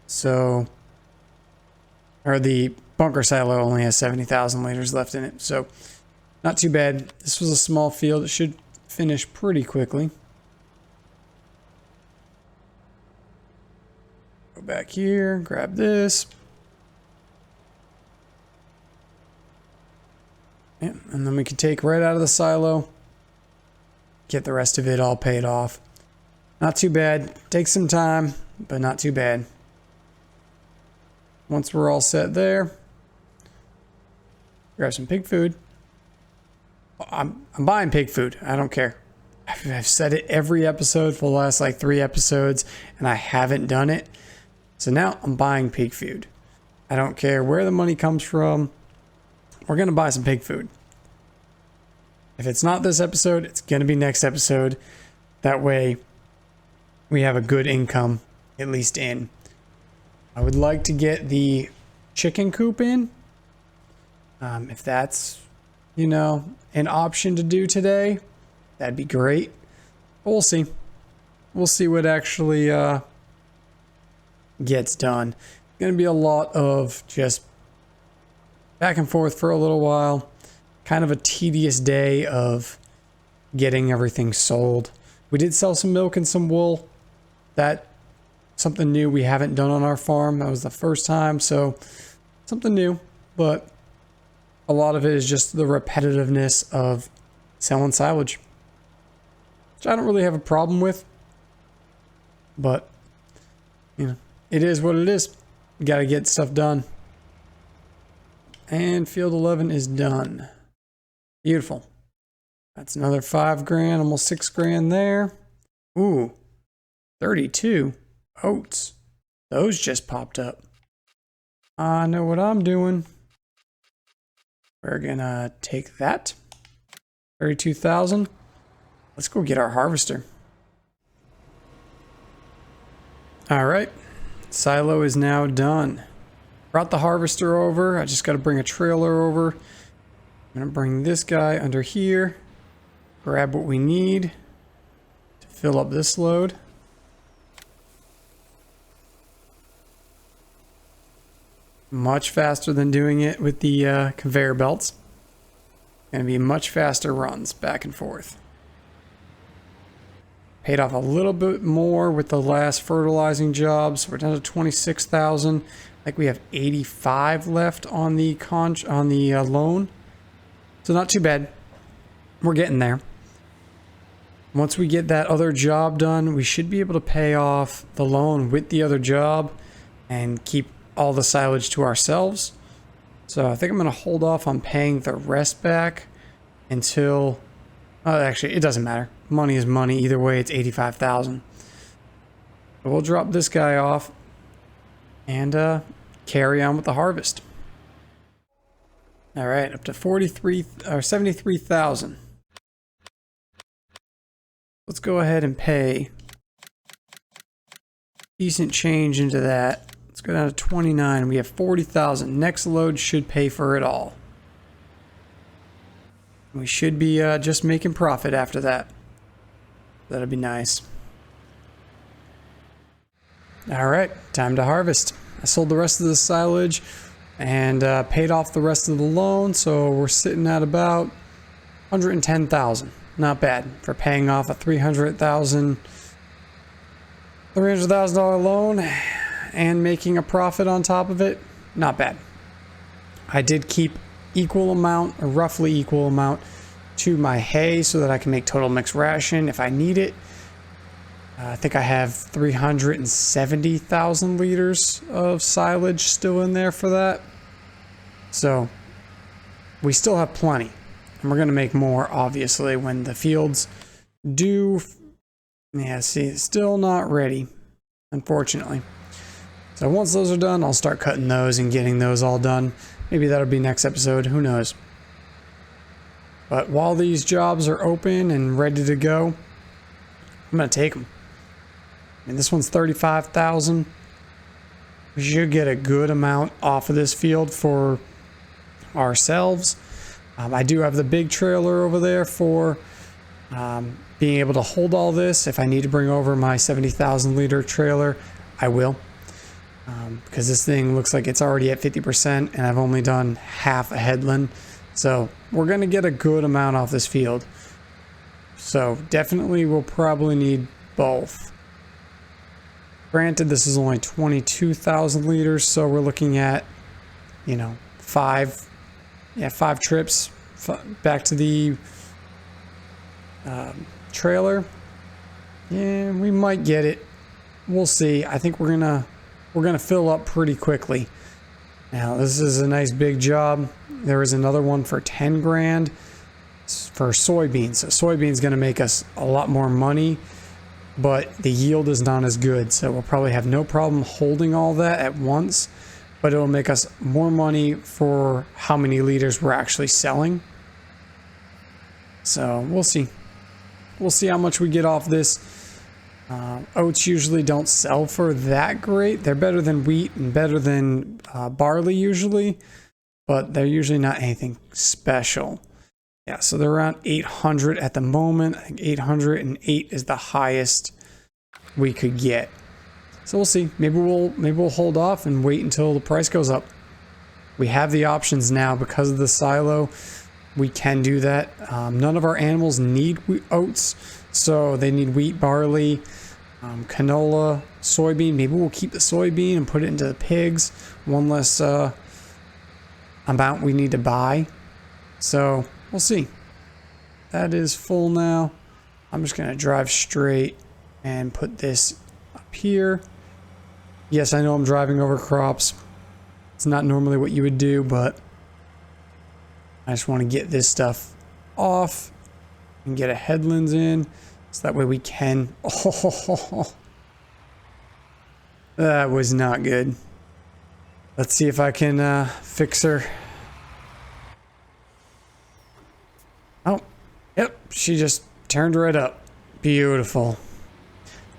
So, or the bunker silo only has 70,000 liters left in it. So, not too bad. This was a small field. It should finish pretty quickly. Go back here, grab this. Yeah, and then we can take right out of the silo, get the rest of it all paid off. Not too bad. Takes some time, but not too bad. Once we're all set there, grab some pig food. I'm buying pig food. I don't care. I've said it every episode for the last like 3 episodes, and I haven't done it. So now I'm buying pig food. I don't care where the money comes from. We're going to buy some pig food. If it's not this episode, it's going to be next episode. That way, we have a good income, at least in. I would like to get the chicken coop in. If that's, an option to do today, that'd be great. But we'll see. We'll see what actually gets done. It's going to be a lot of just back and forth for a little while. Kind of a tedious day of getting everything sold. We did sell some milk and some wool. That's something new we haven't done on our farm. That was the first time, so something new. But a lot of it is just the repetitiveness of selling silage, which I don't really have a problem with. But, it is what it is. You got to get stuff done. And field 11 is done. Beautiful. That's another 5 grand, almost 6 grand there. Ooh, 32 oats. Those just popped up. I know what I'm doing. We're gonna take that. 32,000. Let's go get our harvester. All right, silo is now done. Brought the harvester over. I just got to bring a trailer over. I'm gonna bring this guy under here, grab what we need to fill up this load. Much faster than doing it with the conveyor belts. Gonna be much faster runs back and forth. Paid off a little bit more with the last fertilizing job, so we're down to 26,000. I think we have 85 left on the loan, so not too bad. We're getting there. Once we get that other job done, we should be able to pay off the loan with the other job and keep all the silage to ourselves. So I think I'm going to hold off on paying the rest back until... actually, it doesn't matter. Money is money. Either way, it's 85,000. But we'll drop this guy off and carry on with the harvest. All right, up to 73,000. Let's go ahead and pay decent change into that. Let's go down to 29. We have 40,000. Next load should pay for it all. We should be just making profit after that. That'll be nice. All right, time to harvest. I sold the rest of the silage and paid off the rest of the loan, so we're sitting at about 110,000. Not bad for paying off a $300,000 loan and making a profit on top of it. Not bad. I did keep equal amount, or roughly equal amount, to my hay so that I can make total mixed ration if I need it. I think I have 370,000 liters of silage still in there for that. So we still have plenty. And we're going to make more, obviously, when the fields do... Yeah, see, still not ready, unfortunately. So once those are done, I'll start cutting those and getting those all done. Maybe that'll be next episode, who knows. But while these jobs are open and ready to go, I'm going to take them. I mean, this one's 35,000. We should get a good amount off of this field for ourselves. I do have the big trailer over there for being able to hold all this. If I need to bring over my 70,000 liter trailer, I will. Because this thing looks like it's already at 50% and I've only done half a headland. So we're going to get a good amount off this field. So definitely we'll probably need both. Granted, this is only 22,000 liters, so we're looking at, you know, 5 trips back to the trailer. Yeah, we might get it. We'll see. I think we're gonna fill up pretty quickly. Now, this is a nice big job. There is another one for 10 grand for soybeans. So soybeans going to make us a lot more money, but the yield is not as good. So we'll probably have no problem holding all that at once, but it'll make us more money for how many liters we're actually selling. So we'll see. We'll see how much we get off this. Oats usually don't sell for that great. They're better than wheat and better than barley usually, but they're usually not anything special. Yeah, so they're around 800 at the moment. I think 808 is the highest we could get. So we'll see. Maybe we'll hold off and wait until the price goes up. We have the options now because of the silo. We can do that. None of our animals need oats, so they need wheat, barley, canola, soybean. Maybe we'll keep the soybean and put it into the pigs. One less amount we need to buy. So we'll see. That is full now. I'm just going to drive straight and put this up here. Yes, I know I'm driving over crops. It's not normally what you would do, but I just want to get this stuff off and get a headlands in, so that way we can... Oh, that was not good. Let's see if I can fix her. Oh, yep, she just Turned right up. Beautiful.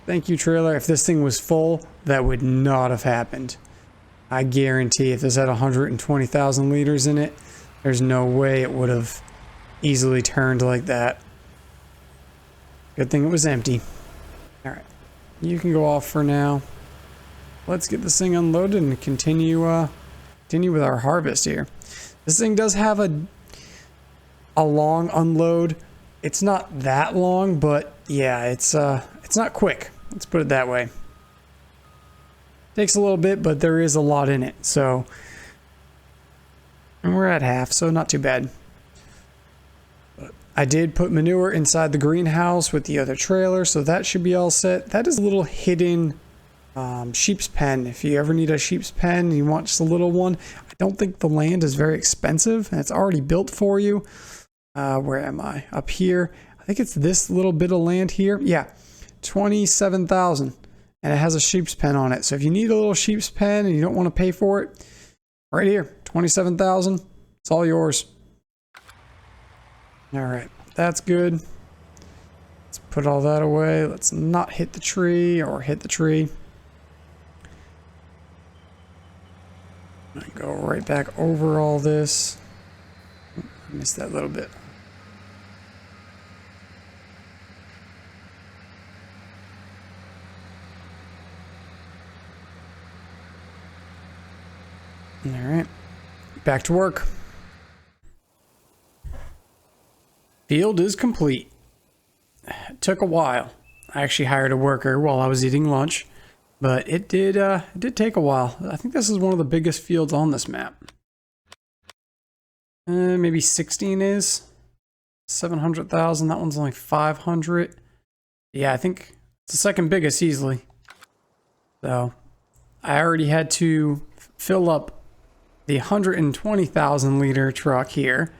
Thank you, trailer. If this thing was full, that would not have happened. I guarantee if this had 120,000 liters in it, there's no way it would have easily turned like that. Good thing it was empty. Alright. You can go off for now. Let's get this thing unloaded and continue with our harvest here. This thing does have a long unload. It's not that long, but yeah, it's not quick. Let's put it that way. Takes a little bit, but there is a lot in it. So, and we're at half, so not too bad. But I did put manure inside the greenhouse with the other trailer, so that should be all set. That is a little hidden sheep's pen. If you ever need a sheep's pen and you want just a little one, I don't think the land is very expensive, and it's already built for you. Where am I? Up here. I think it's this little bit of land here. Yeah, 27,000, and it has a sheep's pen on it. So if you need a little sheep's pen and you don't want to pay for it, right here, 27,000. It's all yours. All right, that's good. Let's put all that away. Let's not hit the tree or hit the tree. Go right back over all this. I missed that little bit. All right, back to work. Field is complete. It took a while. I actually hired a worker while I was eating lunch, but it did take a while. I think this is one of the biggest fields on this map. Maybe 16 is 700,000. That one's only 500. Yeah, I think it's the second biggest easily. So I already had to fill up the 120,000 liter truck here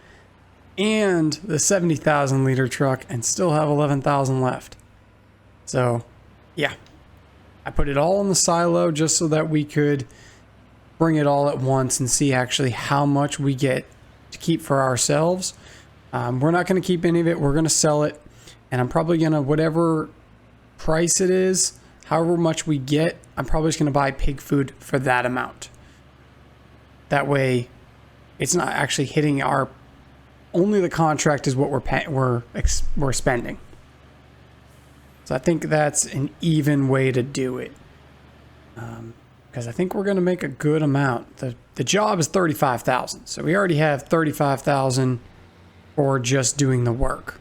and the 70,000 liter truck and still have 11,000 left. So yeah, I put it all in the silo just so that we could bring it all at once and see actually how much we get to keep for ourselves. We're not going to keep any of it. We're going to sell it, and I'm probably going to, whatever price it is, however much we get, I'm probably just going to buy pig food for that amount. That way it's not actually hitting our, only the contract is what we're spending. So I think that's an even way to do it. Because I think we're going to make a good amount. The job is 35,000. So we already have 35,000 for just doing the work.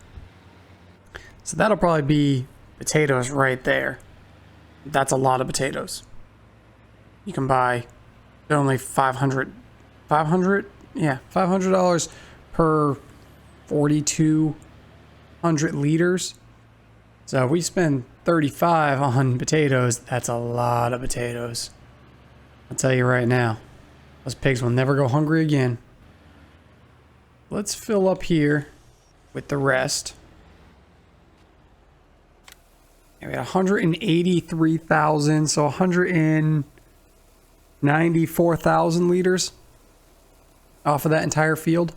So that'll probably be potatoes right there. That's a lot of potatoes. You can buy only $500, yeah, $500 per 4,200 liters. So if we spend 35 on potatoes, that's a lot of potatoes. I'll tell you right now, those pigs will never go hungry again. Let's fill up here with the rest. We got 183,000, so 194,000 liters off of that entire field.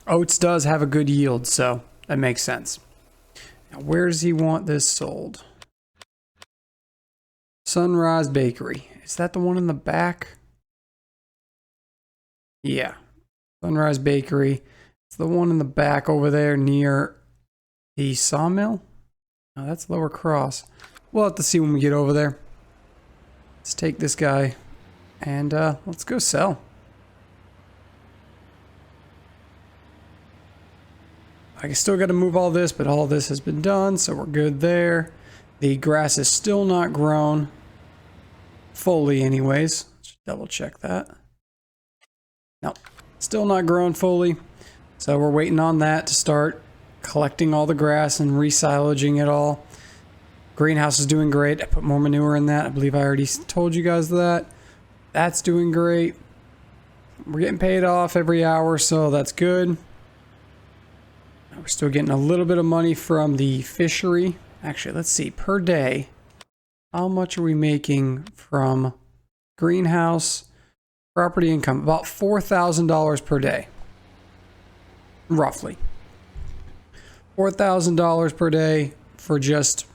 Oats does have a good yield, so that makes sense. Now, where does he want this sold? Sunrise Bakery. Is that the one in the back? Yeah. Sunrise Bakery. It's the one in the back over there near the sawmill. Oh, that's Lower Cross. We'll have to see when we get over there. Let's take this guy and let's go sell. I still got to move all this, but all this has been done, so we're good there. The grass is still not grown fully anyways. Let's double check that. No, still not grown fully. So we're waiting on that to start collecting all the grass and resilaging it all. Greenhouse is doing great. I put more manure in that. I believe I already told you guys that. That's doing great. We're getting paid off every hour, so that's good. We're still getting a little bit of money from the fishery. Actually, let's see, per day, how much are we making from greenhouse property income? About $4,000 per day, roughly. $4,000 per day for just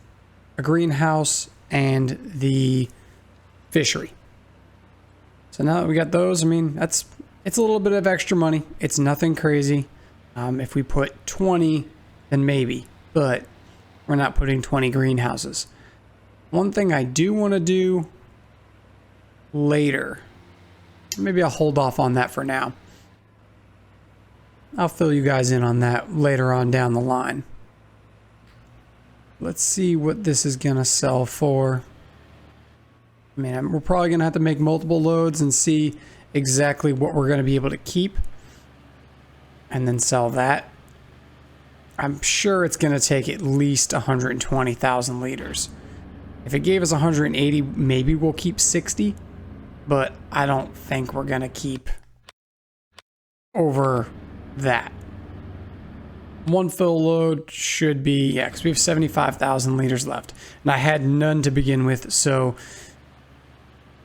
a greenhouse and the fishery. So now that we got those, I mean, it's a little bit of extra money. It's nothing crazy. If we put 20, then maybe, but we're not putting 20 greenhouses. One thing I do want to do later, maybe I'll hold off on that for now. I'll fill you guys in on that later on down the line. Let's see what this is gonna sell for. I mean, we're probably gonna have to make multiple loads and see exactly what we're gonna be able to keep and then sell that. I'm sure it's gonna take at least 120,000 liters. If it gave us 180, maybe we'll keep 60, but I don't think we're gonna keep over that. One fill load should be, yeah, because we have 75,000 liters left. And I had none to begin with, so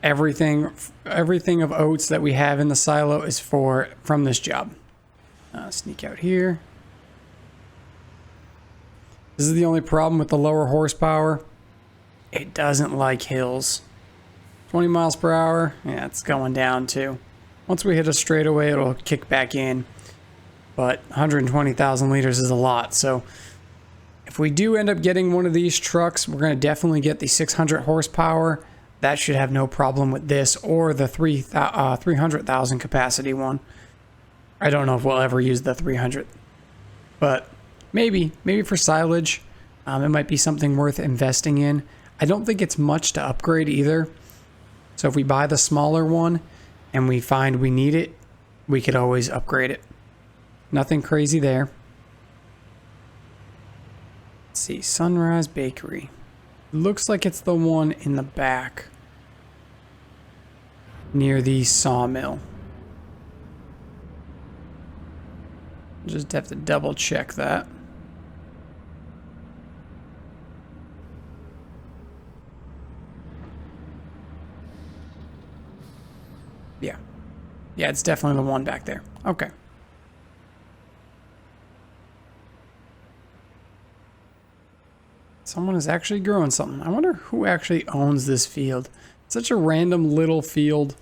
everything of oats that we have in the silo is from this job. Sneak out here. This is the only problem with the lower horsepower. It doesn't like hills. 20 miles per hour, yeah, it's going down too. Once we hit a straightaway, it'll kick back in. But 120,000 liters is a lot. So if we do end up getting one of these trucks, we're going to definitely get the 600 horsepower. That should have no problem with this or the 300,000 capacity one. I don't know if we'll ever use the 300, but maybe for silage, it might be something worth investing in. I don't think it's much to upgrade either. So if we buy the smaller one and we find we need it, we could always upgrade it. Nothing crazy there. Let's see, Sunrise Bakery. Looks like it's the one in the back near the sawmill. Just have to double check that. Yeah. Yeah, it's definitely the one back there. Okay. Someone is actually growing something. I wonder who actually owns this field. It's such a random little field.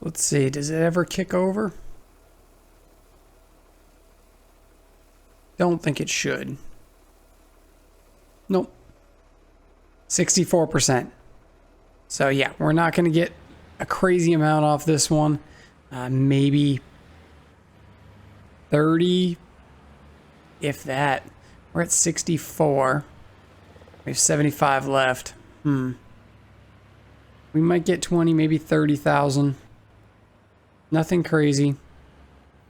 Let's see, does it ever kick over? Don't think it should. Nope. 64%. So yeah, we're not going to get a crazy amount off this one. Maybe 30, if that. We're at 64. We have 75 left. We might get 20, maybe 30,000. Nothing crazy.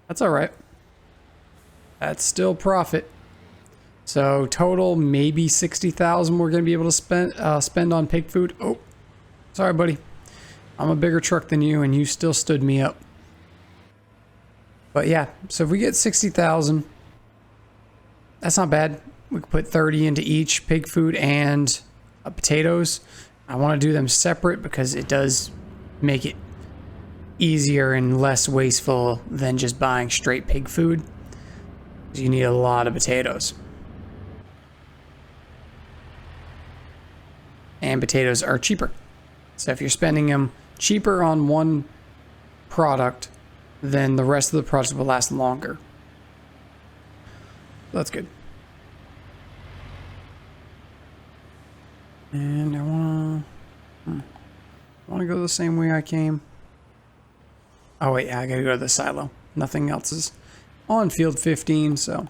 That's all right. That's still profit. So total maybe 60,000 we're going to be able to spend on pig food. Oh, sorry, buddy. I'm a bigger truck than you, and you still stood me up. But yeah, so if we get 60,000, that's not bad. We could put 30 into each pig food and potatoes. I want to do them separate because it does make it easier and less wasteful than just buying straight pig food. You need a lot of potatoes. And potatoes are cheaper. So if you're spending them cheaper on one product, then the rest of the products will last longer. That's good. And I want to go the same way I came. Oh wait, yeah, I gotta go to the silo. Nothing else is on field 15, so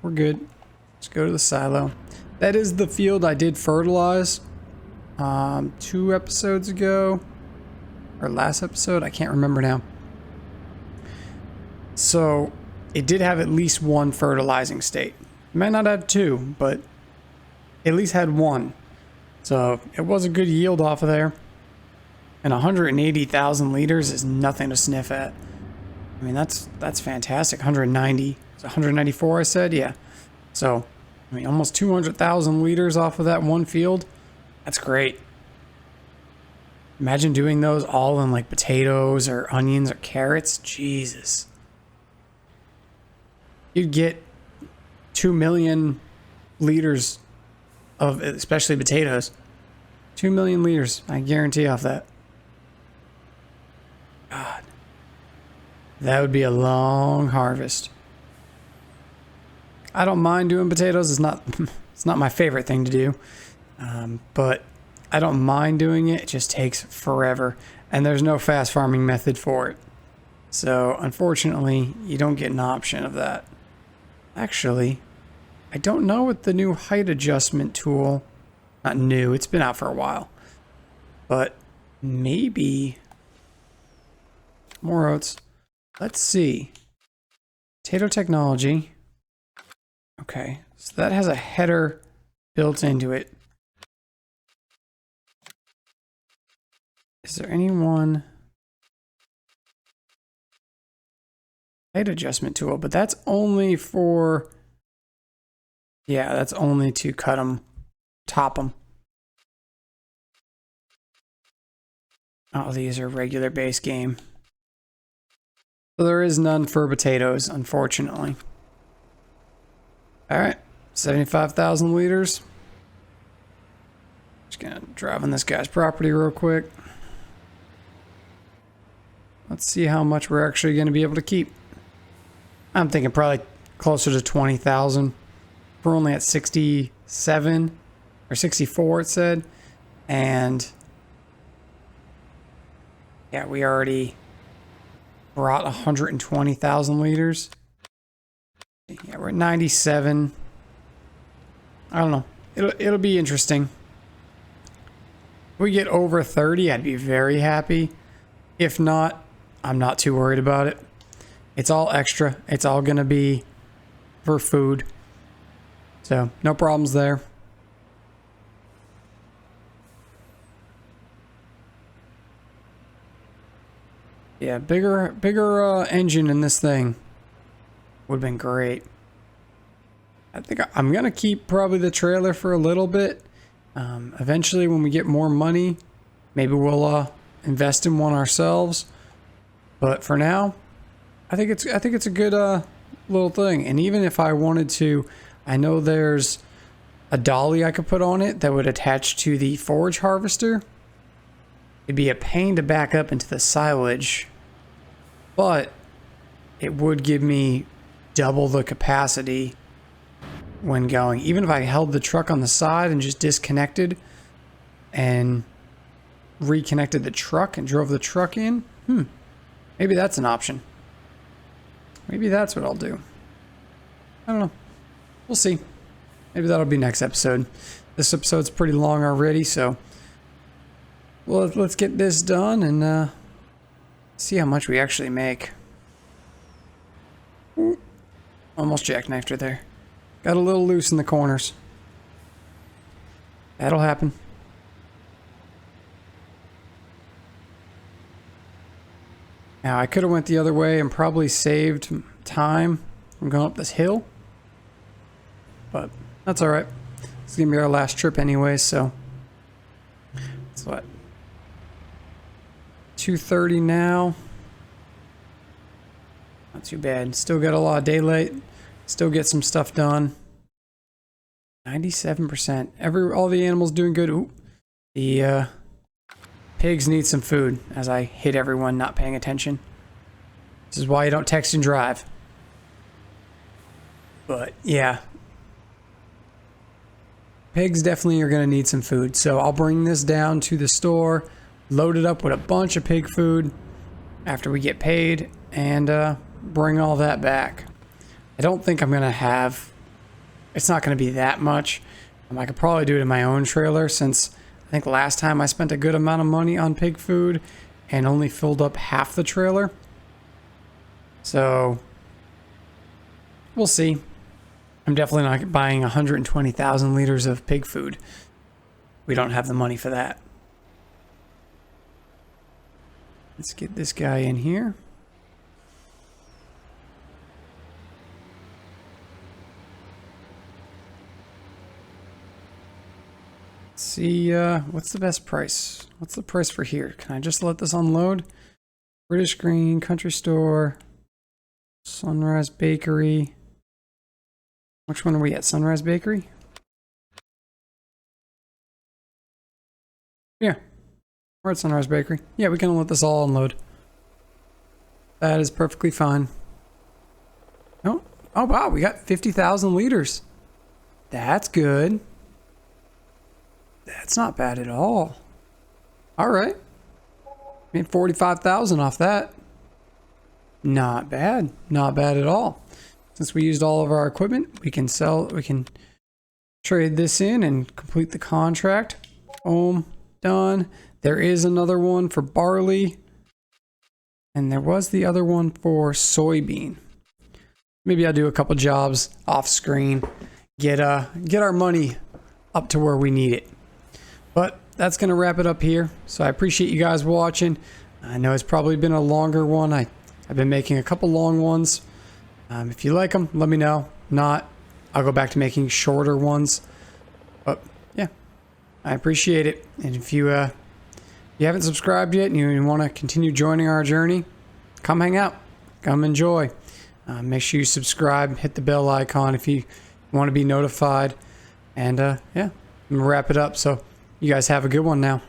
we're good. Let's go to the silo. That is the field I did fertilize 2 episodes ago, or last episode, I can't remember now. So it did have at least one fertilizing state. It might not have 2, but at least had 1. So it was a good yield off of there. And 180,000 liters is nothing to sniff at. I mean, that's fantastic. 190. It's 194, I said? Yeah. So, I mean, almost 200,000 liters off of that one field. That's great. Imagine doing those all in like potatoes or onions or carrots. Jesus. You'd get 2 million liters of, especially potatoes. 2 million liters, I guarantee off that. God. That would be a long harvest. I don't mind doing potatoes. It's not my favorite thing to do. But I don't mind doing it. It just takes forever. And there's no fast farming method for it. So, unfortunately, you don't get an option of that. Actually, I don't know what the new height adjustment tool... Not new, it's been out for a while. But maybe... More oats. Let's see. Potato technology. Okay, so that has a header built into it. Is there anyone? Height adjustment tool, but that's only for... Yeah, that's only to cut them, top them. Oh, these are regular base game. So there is none for potatoes, unfortunately. All right, 75,000 liters. Just gonna drive on this guy's property real quick. Let's see how much we're actually gonna be able to keep. I'm thinking probably closer to 20,000. We're only at 67 or 64, it said. And yeah, we already brought 120,000 liters. Yeah, we're at 97. I don't know. It'll be interesting. If we get over 30, I'd be very happy. If not, I'm not too worried about it. It's all extra. It's all gonna be for food. So, no problems there. Yeah, bigger engine in this thing would have been great. I think I'm gonna keep probably the trailer for a little bit. Eventually, when we get more money, maybe we'll invest in one ourselves. But for now, I think it's a good little thing. And even if I wanted to, I know there's a dolly I could put on it that would attach to the forage harvester. It'd be a pain to back up into the silage, but it would give me double the capacity when going. Even if I held the truck on the side and just disconnected and reconnected the truck and drove the truck in, maybe that's an option. Maybe that's what I'll do. I don't know. We'll see. Maybe that'll be next episode. This episode's pretty long already, so well, let's get this done and see how much we actually make. Ooh, almost jackknifed her there. Got a little loose in the corners. That'll happen. Now, I could have went the other way and probably saved time from going up this hill. But that's alright. It's going to be our last trip anyway, so... It's what? 2:30 now. Not too bad. Still got a lot of daylight. Still get some stuff done. 97%. All the animals doing good. Ooh. The pigs need some food as I hit everyone not paying attention. This is why you don't text and drive. But yeah. Pigs definitely are going to need some food. So I'll bring this down to the store, load it up with a bunch of pig food after we get paid, and bring all that back. I don't think I'm going to have... It's not going to be that much. I could probably do it in my own trailer since I think last time I spent a good amount of money on pig food and only filled up half the trailer. So we'll see. I'm definitely not buying 120,000 liters of pig food. We don't have the money for that. Let's get this guy in here. see, what's the best price? What's the price for here? Can I just let this unload? British Green, Country Store, Sunrise Bakery. Which one are we at? Sunrise Bakery? Yeah, we're at Sunrise Bakery. Yeah, we can let this all unload. That is perfectly fine. Oh, oh wow, we got 50,000 liters. That's good. That's not bad at all. All right. Made 45,000 off that. Not bad. Not bad at all. Since we used all of our equipment, we can trade this in and complete the contract. Boom. Done. There is another one for barley. And there was the other one for soybean. Maybe I'll do a couple jobs off screen. Get our money up to where we need it. But that's going to wrap it up here. So I appreciate you guys watching. I know it's probably been a longer one. I've been making a couple long ones. If you like them, let me know. Not, I'll go back to making shorter ones. But yeah, I appreciate it. And if you haven't subscribed yet and you want to continue joining our journey, come hang out. Come enjoy. Make sure you subscribe. Hit the bell icon if you want to be notified. And yeah, I'm going to wrap it up. So you guys have a good one now.